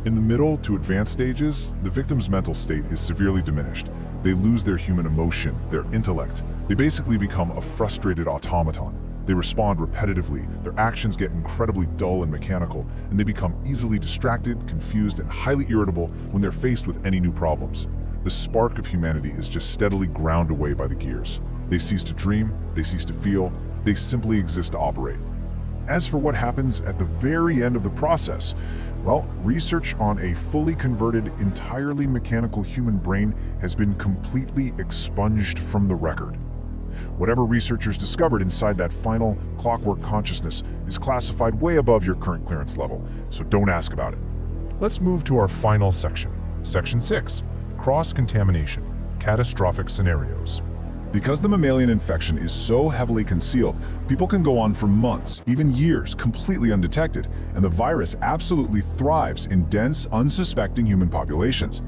In the middle to advanced stages, the victim's mental state is severely diminished. They lose their human emotion, their intellect. They basically become a frustrated automaton. They respond repetitively, their actions get incredibly dull and mechanical, and they become easily distracted, confused, and highly irritable when they're faced with any new problems. The spark of humanity is just steadily ground away by the gears. They cease to dream, they cease to feel, they simply exist to operate. As for what happens at the very end of the process, well, research on a fully converted, entirely mechanical human brain has been completely expunged from the record. Whatever researchers discovered inside that final clockwork consciousness is classified way above your current clearance level, so don't ask about it. Let's move to our final section, Section 6, Cross-Contamination, Catastrophic Scenarios. Because the mammalian infection is so heavily concealed, people can go on for months, even years, completely undetected, and the virus absolutely thrives in dense, unsuspecting human populations.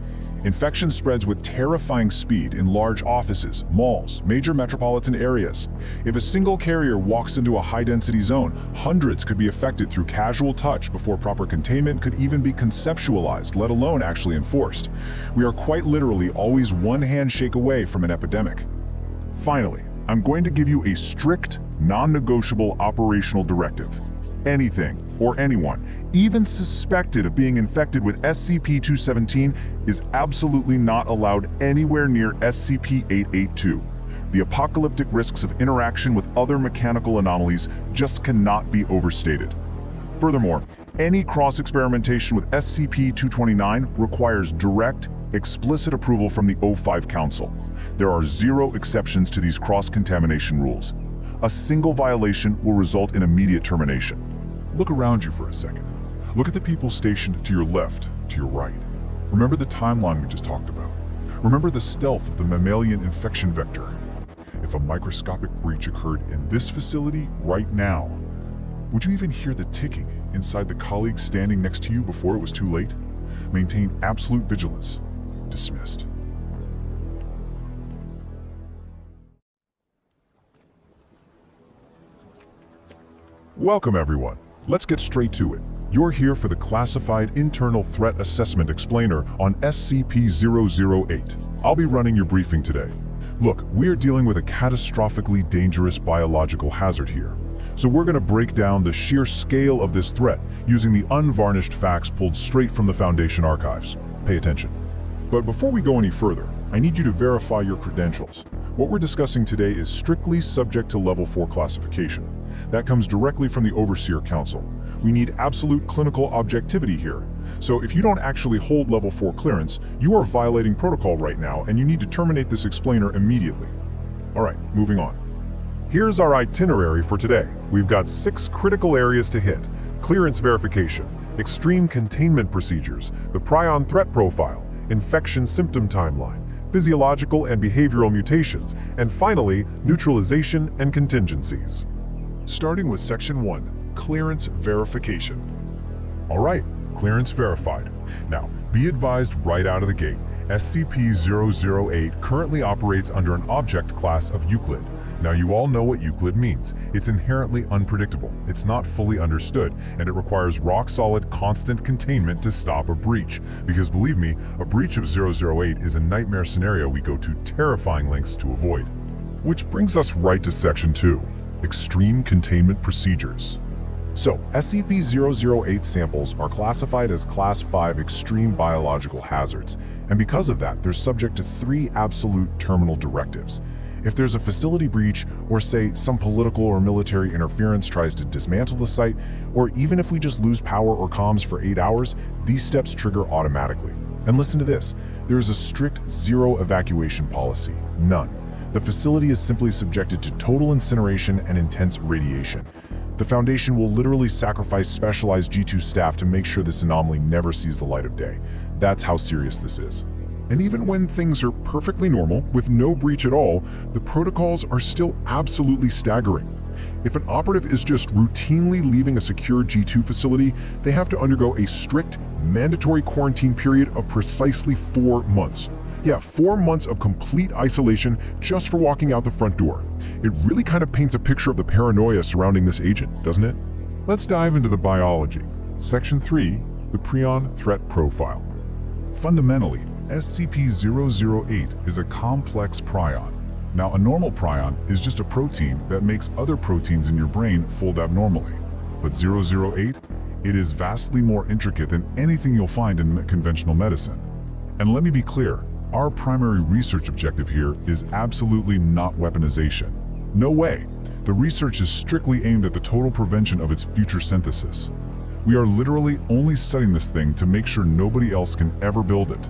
Infection spreads with terrifying speed in large offices, malls, major metropolitan areas. If a single carrier walks into a high-density zone, hundreds could be affected through casual touch before proper containment could even be conceptualized, let alone actually enforced. We are quite literally always one handshake away from an epidemic. Finally, I'm going to give you a strict, non-negotiable operational directive. Anything or anyone, even suspected of being infected with SCP-217, is absolutely not allowed anywhere near SCP-882. The apocalyptic risks of interaction with other mechanical anomalies just cannot be overstated. Furthermore, any cross-experimentation with SCP-229 requires direct, explicit approval from the O5 Council. There are 0 exceptions to these cross-contamination rules. A single violation will result in immediate termination. Look around you for a second. Look at the people stationed to your left, to your right. Remember the timeline we just talked about. Remember the stealth of the mammalian infection vector. If a microscopic breach occurred in this facility right now, would you even hear the ticking inside the colleague standing next to you before it was too late? Maintain absolute vigilance. Dismissed. Welcome, everyone. Let's get straight to it. You're here for the Classified Internal Threat Assessment Explainer on SCP-008. I'll be running your briefing today. Look, we're dealing with a catastrophically dangerous biological hazard here. So we're going to break down the sheer scale of this threat using the unvarnished facts pulled straight from the Foundation archives. Pay attention. But before we go any further, I need you to verify your credentials. What we're discussing today is strictly subject to Level 4 classification. That comes directly from the Overseer Council. We need absolute clinical objectivity here. So if you don't actually hold Level 4 clearance, you are violating protocol right now, and you need to terminate this explainer immediately. Alright, moving on. Here's our itinerary for today. We've got 6 critical areas to hit: clearance verification, extreme containment procedures, the prion threat profile, infection symptom timeline, physiological and behavioral mutations, and finally, neutralization and contingencies. Starting with Section 1, Clearance Verification. Alright, clearance verified. Now, be advised right out of the gate, SCP-008 currently operates under an object class of Euclid. Now, you all know what Euclid means. It's inherently unpredictable, it's not fully understood, and it requires rock-solid, constant containment to stop a breach. Because believe me, a breach of 008 is a nightmare scenario we go to terrifying lengths to avoid. Which brings us right to Section 2, Extreme Containment Procedures. So, SCP-008 samples are classified as Class 5 extreme biological hazards, and because of that, they're subject to 3 absolute terminal directives. If there's a facility breach, or say some political or military interference tries to dismantle the site, or even if we just lose power or comms for 8 hours, these steps trigger automatically. And listen to this, there is a strict zero evacuation policy, none. The facility is simply subjected to total incineration and intense irradiation. The Foundation will literally sacrifice specialized G2 staff to make sure this anomaly never sees the light of day. That's how serious this is. And even when things are perfectly normal, with no breach at all, the protocols are still absolutely staggering. If an operative is just routinely leaving a secure G2 facility, they have to undergo a strict, mandatory quarantine period of precisely 4 months. Yeah, 4 months of complete isolation just for walking out the front door. It really kind of paints a picture of the paranoia surrounding this agent, doesn't it? Let's dive into the biology. Section 3, the prion threat profile. Fundamentally, SCP-008 is a complex prion. Now, a normal prion is just a protein that makes other proteins in your brain fold abnormally. But 008, it is vastly more intricate than anything you'll find in conventional medicine. And let me be clear, our primary research objective here is absolutely not weaponization. No way. The research is strictly aimed at the total prevention of its future synthesis. We are literally only studying this thing to make sure nobody else can ever build it.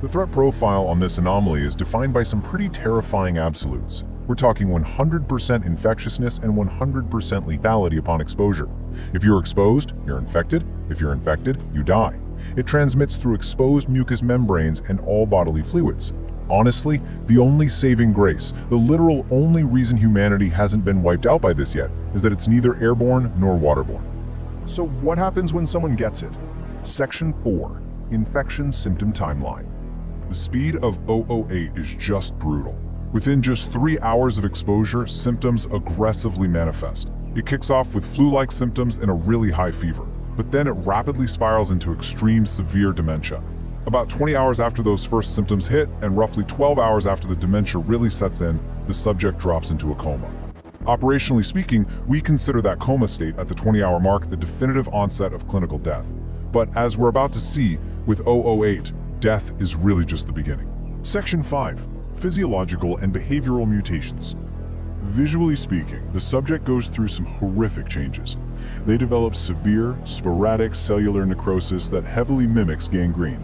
The threat profile on this anomaly is defined by some pretty terrifying absolutes. We're talking 100% infectiousness and 100% lethality upon exposure. If you're exposed, you're infected. If you're infected, you die. It transmits through exposed mucous membranes and all bodily fluids. Honestly, the only saving grace, the literal only reason humanity hasn't been wiped out by this yet, is that it's neither airborne nor waterborne. So what happens when someone gets it? Section 4, Infection Symptom Timeline. The speed of 008 is just brutal. Within just 3 hours of exposure, symptoms aggressively manifest. It kicks off with flu-like symptoms and a really high fever, but then it rapidly spirals into extreme severe dementia. About 20 hours after those first symptoms hit, and roughly 12 hours after the dementia really sets in, the subject drops into a coma. Operationally speaking, we consider that coma state at the 20-hour mark the definitive onset of clinical death. But as we're about to see, with 008, death is really just the beginning. Section 5, Physiological and Behavioral Mutations. Visually speaking, the subject goes through some horrific changes. They develop severe, sporadic cellular necrosis that heavily mimics gangrene.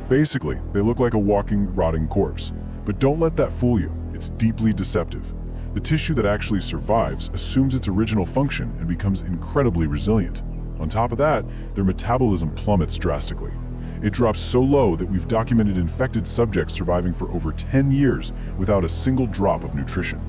Basically, they look like a walking, rotting corpse. But don't let that fool you. It's deeply deceptive. The tissue that actually survives assumes its original function and becomes incredibly resilient. On top of that, their metabolism plummets drastically. It drops so low that we've documented infected subjects surviving for over 10 years without a single drop of nutrition.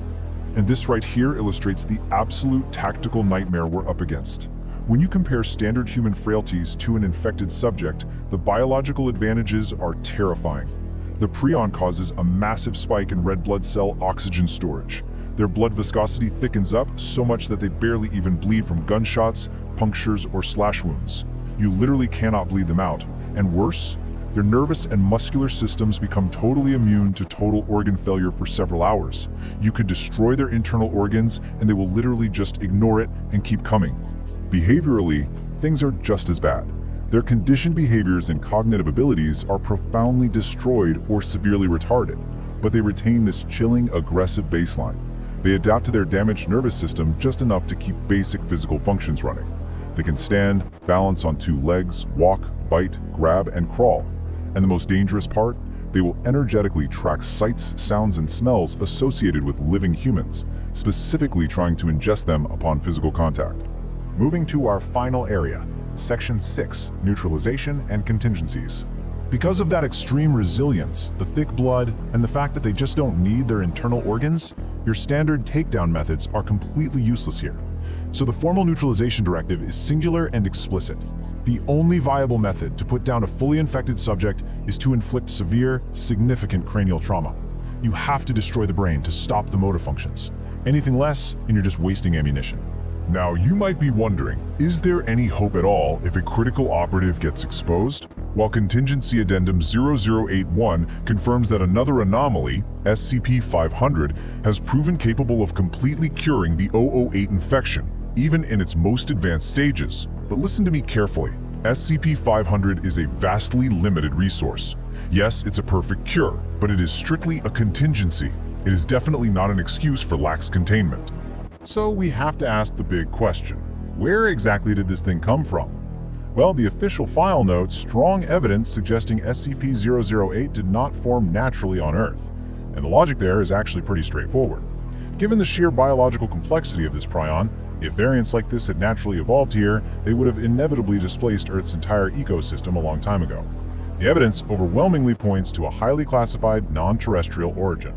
And this right here illustrates the absolute tactical nightmare we're up against. When you compare standard human frailties to an infected subject, the biological advantages are terrifying. The prion causes a massive spike in red blood cell oxygen storage. Their blood viscosity thickens up so much that they barely even bleed from gunshots, punctures, or slash wounds. You literally cannot bleed them out. And worse, Their nervous and muscular systems become totally immune to total organ failure for several hours. You could destroy their internal organs and they will literally just ignore it and keep coming. Behaviorally, things are just as bad. Their conditioned behaviors and cognitive abilities are profoundly destroyed or severely retarded, but they retain this chilling, aggressive baseline. They adapt to their damaged nervous system just enough to keep basic physical functions running. They can stand, balance on two legs, walk, bite, grab, and crawl. And the most dangerous part? They will energetically track sights, sounds, and smells associated with living humans, specifically trying to ingest them upon physical contact. Moving to our final area, Section 6, Neutralization and Contingencies. Because of that extreme resilience, the thick blood, and the fact that they just don't need their internal organs, your standard takedown methods are completely useless here. So the formal neutralization directive is singular and explicit. The only viable method to put down a fully infected subject is to inflict severe, significant cranial trauma. You have to destroy the brain to stop the motor functions. Anything less, and you're just wasting ammunition. Now you might be wondering, is there any hope at all if a critical operative gets exposed? While Contingency Addendum 0081 confirms that another anomaly, SCP-500, has proven capable of completely curing the 008 infection, even in its most advanced stages. But listen to me carefully. SCP-500 is a vastly limited resource. Yes, it's a perfect cure, but it is strictly a contingency. It is definitely not an excuse for lax containment. So we have to ask the big question. Where exactly did this thing come from? Well, the official file notes strong evidence suggesting SCP-008 did not form naturally on Earth. And the logic there is actually pretty straightforward. Given the sheer biological complexity of this prion, if variants like this had naturally evolved here, they would have inevitably displaced Earth's entire ecosystem a long time ago. The evidence overwhelmingly points to a highly classified, non-terrestrial origin.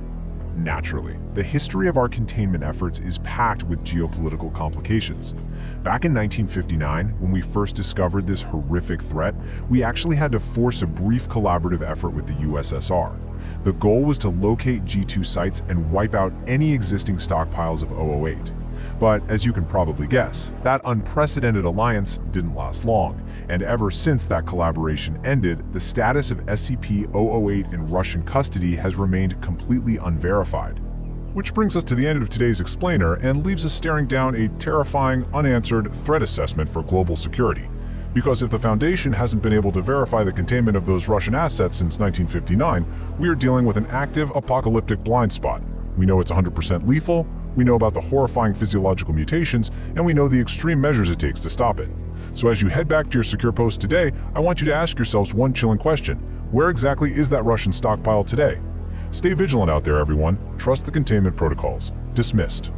Naturally, the history of our containment efforts is packed with geopolitical complications. Back in 1959, when we first discovered this horrific threat, we actually had to force a brief collaborative effort with the USSR. The goal was to locate G2 sites and wipe out any existing stockpiles of 008. But as you can probably guess, that unprecedented alliance didn't last long, and ever since that collaboration ended, the status of SCP-008 in Russian custody has remained completely unverified. Which brings us to the end of today's explainer and leaves us staring down a terrifying, unanswered threat assessment for global security. Because if the Foundation hasn't been able to verify the containment of those Russian assets since 1959, we are dealing with an active apocalyptic blind spot. We know it's 100% lethal, we know about the horrifying physiological mutations, and we know the extreme measures it takes to stop it. So as you head back to your secure post today, I want you to ask yourselves one chilling question. Where exactly is that Russian stockpile today? Stay vigilant out there, everyone. Trust the containment protocols. Dismissed.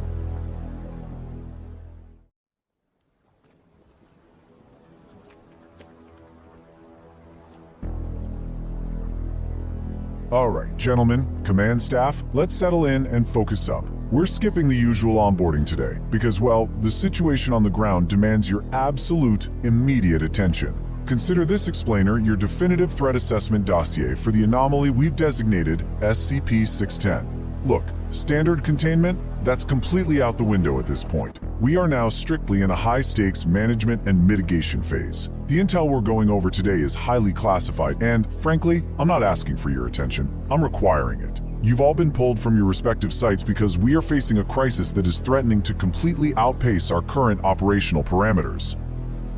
Alright, gentlemen, command staff, let's settle in and focus up. We're skipping the usual onboarding today because, well, the situation on the ground demands your absolute, immediate attention. Consider this explainer your definitive threat assessment dossier for the anomaly we've designated SCP-610. Look, standard containment? That's completely out the window at this point. We are now strictly in a high-stakes management and mitigation phase. The intel we're going over today is highly classified and, frankly, I'm not asking for your attention. I'm requiring it. You've all been pulled from your respective sites because we are facing a crisis that is threatening to completely outpace our current operational parameters.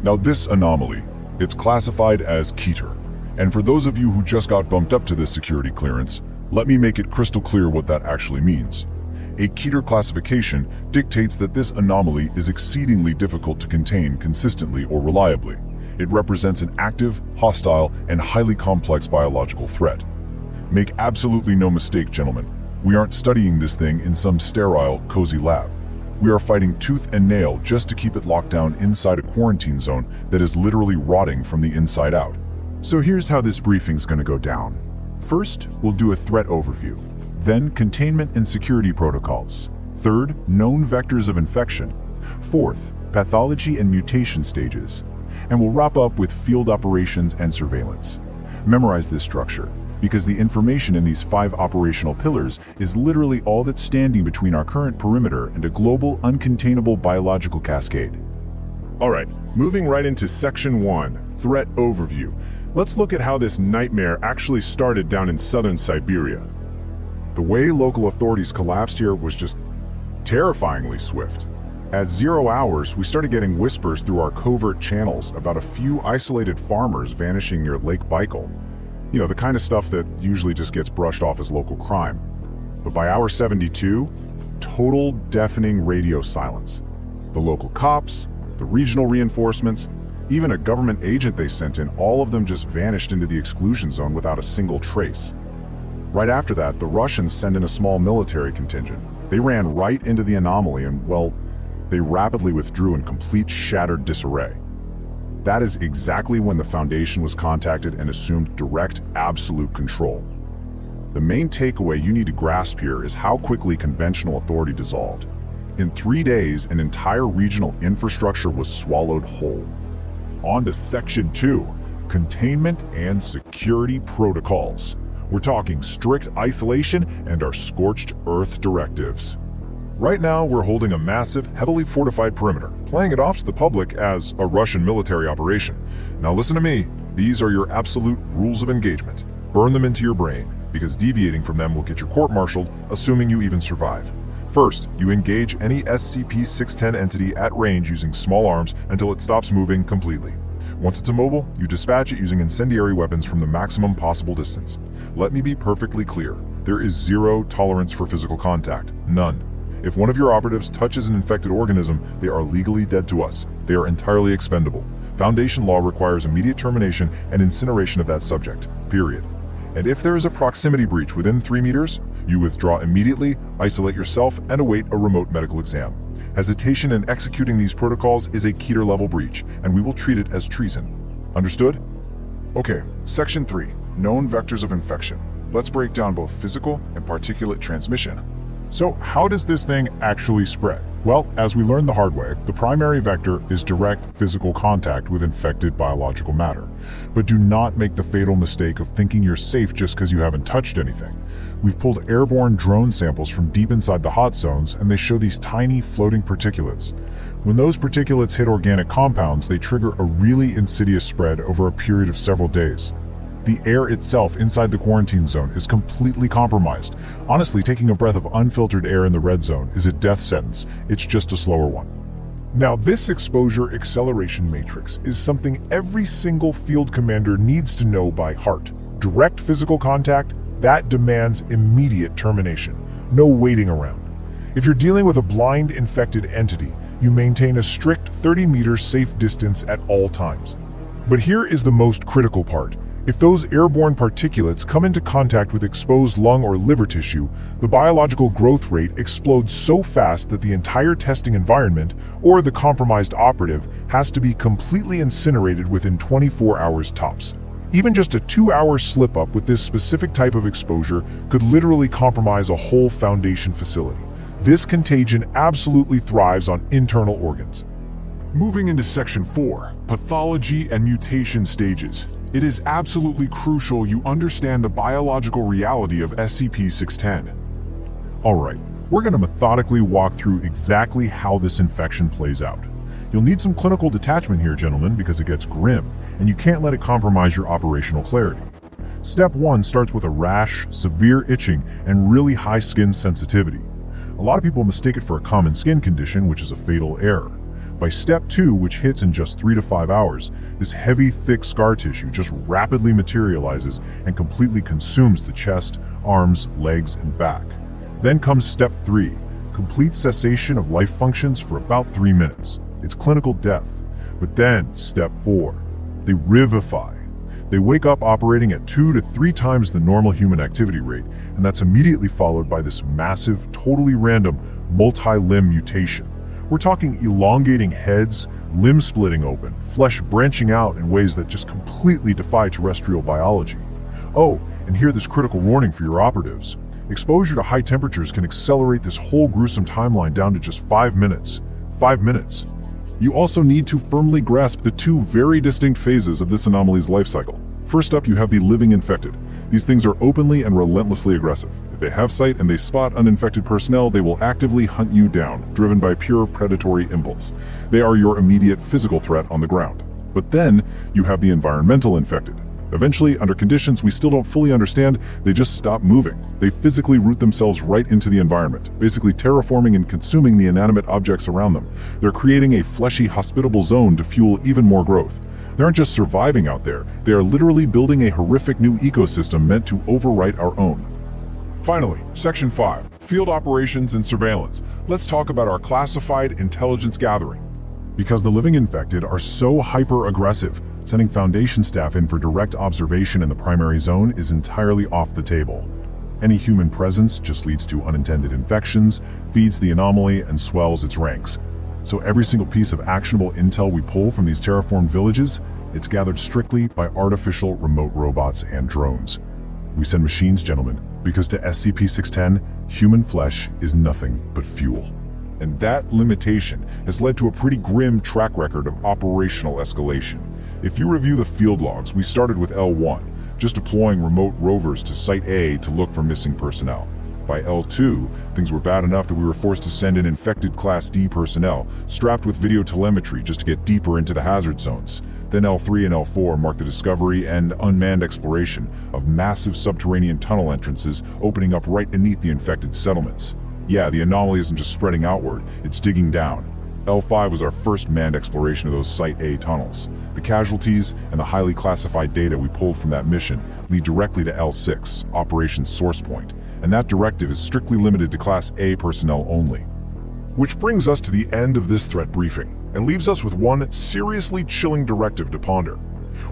Now this anomaly, it's classified as Keter. And for those of you who just got bumped up to this security clearance, let me make it crystal clear what that actually means. A Keter classification dictates that this anomaly is exceedingly difficult to contain consistently or reliably. It represents an active, hostile, and highly complex biological threat. Make absolutely no mistake, gentlemen. We aren't studying this thing in some sterile, cozy lab. We are fighting tooth and nail just to keep it locked down inside a quarantine zone that is literally rotting from the inside out. So here's how this briefing's gonna go down. First, we'll do a threat overview. Then, containment and security protocols. Third, known vectors of infection. Fourth, pathology and mutation stages. And we'll wrap up with field operations and surveillance. Memorize this structure, because the information in these 5 operational pillars is literally all that's standing between our current perimeter and a global, uncontainable biological cascade. Alright, moving right into Section 1, Threat Overview. Let's look at how this nightmare actually started down in southern Siberia. The way local authorities collapsed here was just terrifyingly swift. At 0 hours, we started getting whispers through our covert channels about a few isolated farmers vanishing near Lake Baikal. You know, the kind of stuff that usually just gets brushed off as local crime. But by hour 72, total deafening radio silence. The local cops, the regional reinforcements, even a government agent they sent in, all of them just vanished into the exclusion zone without a single trace. Right after that, the Russians sent in a small military contingent. They ran right into the anomaly and, well, they rapidly withdrew in complete shattered disarray. That is exactly when the Foundation was contacted and assumed direct, absolute control. The main takeaway you need to grasp here is how quickly conventional authority dissolved. In 3 days, an entire regional infrastructure was swallowed whole. On to Section 2, Containment and Security Protocols. We're talking strict isolation and our scorched earth directives. Right now, we're holding a massive, heavily fortified perimeter, playing it off to the public as a Russian military operation. Now listen to me, these are your absolute rules of engagement. Burn them into your brain, because deviating from them will get you court-martialed, assuming you even survive. First, you engage any SCP-610 entity at range using small arms until it stops moving completely. Once it's immobile, you dispatch it using incendiary weapons from the maximum possible distance. Let me be perfectly clear, there is zero tolerance for physical contact, none. If one of your operatives touches an infected organism, they are legally dead to us. They are entirely expendable. Foundation law requires immediate termination and incineration of that subject, period. And if there is a proximity breach within 3 meters, you withdraw immediately, isolate yourself, and await a remote medical exam. Hesitation in executing these protocols is a Keter-level breach, and we will treat it as treason. Understood? Okay, Section 3, Known Vectors of Infection. Let's break down both physical and particulate transmission. So how does this thing actually spread? Well, as we learned the hard way, the primary vector is direct physical contact with infected biological matter. But do not make the fatal mistake of thinking you're safe just because you haven't touched anything. We've pulled airborne drone samples from deep inside the hot zones, and they show these tiny floating particulates. When those particulates hit organic compounds, they trigger a really insidious spread over a period of several days. The air itself inside the quarantine zone is completely compromised. Honestly, taking a breath of unfiltered air in the red zone is a death sentence. It's just a slower one. Now, this exposure acceleration matrix is something every single field commander needs to know by heart. Direct physical contact, that demands immediate termination. No waiting around. If you're dealing with a blind infected entity, you maintain a strict 30-meter safe distance at all times. But here is the most critical part. If those airborne particulates come into contact with exposed lung or liver tissue, the biological growth rate explodes so fast that the entire testing environment, or the compromised operative, has to be completely incinerated within 24 hours tops. Even just a 2-hour slip-up with this specific type of exposure could literally compromise a whole Foundation facility. This contagion absolutely thrives on internal organs. Moving into Section 4, Pathology and Mutation Stages. It is absolutely crucial you understand the biological reality of SCP-610. Alright, we're going to methodically walk through exactly how this infection plays out. You'll need some clinical detachment here, gentlemen, because it gets grim, and you can't let it compromise your operational clarity. Step 1 starts with a rash, severe itching, and really high skin sensitivity. A lot of people mistake it for a common skin condition, which is a fatal error. By step 2, which hits in just 3 to 5 hours, this heavy, thick scar tissue just rapidly materializes and completely consumes the chest, arms, legs, and back. Then comes step 3, complete cessation of life functions for about 3 minutes. It's clinical death. But then, step 4, they revivify. They wake up operating at 2 to 3 times the normal human activity rate, and that's immediately followed by this massive, totally random, multi-limb mutation. We're talking elongating heads, limbs splitting open, flesh branching out in ways that just completely defy terrestrial biology. Oh, and hear this critical warning for your operatives. Exposure to high temperatures can accelerate this whole gruesome timeline down to just 5 minutes. 5 minutes. You also need to firmly grasp the 2 very distinct phases of this anomaly's life cycle. First up, you have the living infected. These things are openly and relentlessly aggressive. If they have sight and they spot uninfected personnel, they will actively hunt you down, driven by pure predatory impulse. They are your immediate physical threat on the ground. But then, you have the environmental infected. Eventually, under conditions we still don't fully understand, they just stop moving. They physically root themselves right into the environment, basically terraforming and consuming the inanimate objects around them. They're creating a fleshy, hospitable zone to fuel even more growth. They aren't just surviving out there, they are literally building a horrific new ecosystem meant to overwrite our own. Finally, Section 5, Field Operations and Surveillance. Let's talk about our classified intelligence gathering. Because the living infected are so hyper-aggressive, sending Foundation staff in for direct observation in the primary zone is entirely off the table. Any human presence just leads to unintended infections, feeds the anomaly, and swells its ranks. So every single piece of actionable intel we pull from these terraformed villages, it's gathered strictly by artificial remote robots and drones. We send machines, gentlemen, because to SCP-610, human flesh is nothing but fuel. And that limitation has led to a pretty grim track record of operational escalation. If you review the field logs, we started with L1, just deploying remote rovers to Site A to look for missing personnel. By L2, things were bad enough that we were forced to send in infected Class D personnel, strapped with video telemetry just to get deeper into the hazard zones. Then L3 and L4 marked the discovery and unmanned exploration of massive subterranean tunnel entrances opening up right beneath the infected settlements. Yeah, the anomaly isn't just spreading outward, it's digging down. L5 was our first manned exploration of those Site A tunnels. The casualties and the highly classified data we pulled from that mission lead directly to L6, Operation Source Point, and that directive is strictly limited to Class A personnel only. Which brings us to the end of this threat briefing, and leaves us with one seriously chilling directive to ponder.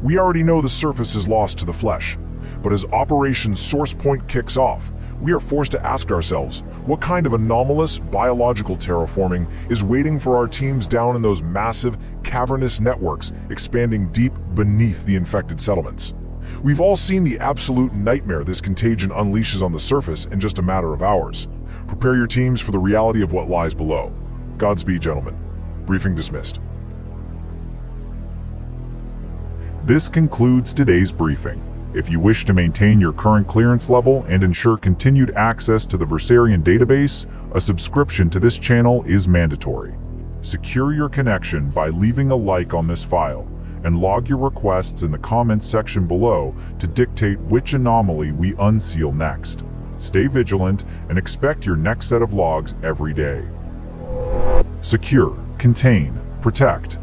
We already know the surface is lost to the flesh, but as Operation Source Point kicks off, we are forced to ask ourselves, what kind of anomalous biological terraforming is waiting for our teams down in those massive, cavernous networks expanding deep beneath the infected settlements? We've all seen the absolute nightmare this contagion unleashes on the surface in just a matter of hours. Prepare your teams for the reality of what lies below. Godspeed, gentlemen. Briefing dismissed. This concludes today's briefing. If you wish to maintain your current clearance level and ensure continued access to the Versarian database, a subscription to this channel is mandatory. Secure your connection by leaving a like on this file, and log your requests in the comments section below to dictate which anomaly we unseal next. Stay vigilant and expect your next set of logs every day. Secure, contain, protect.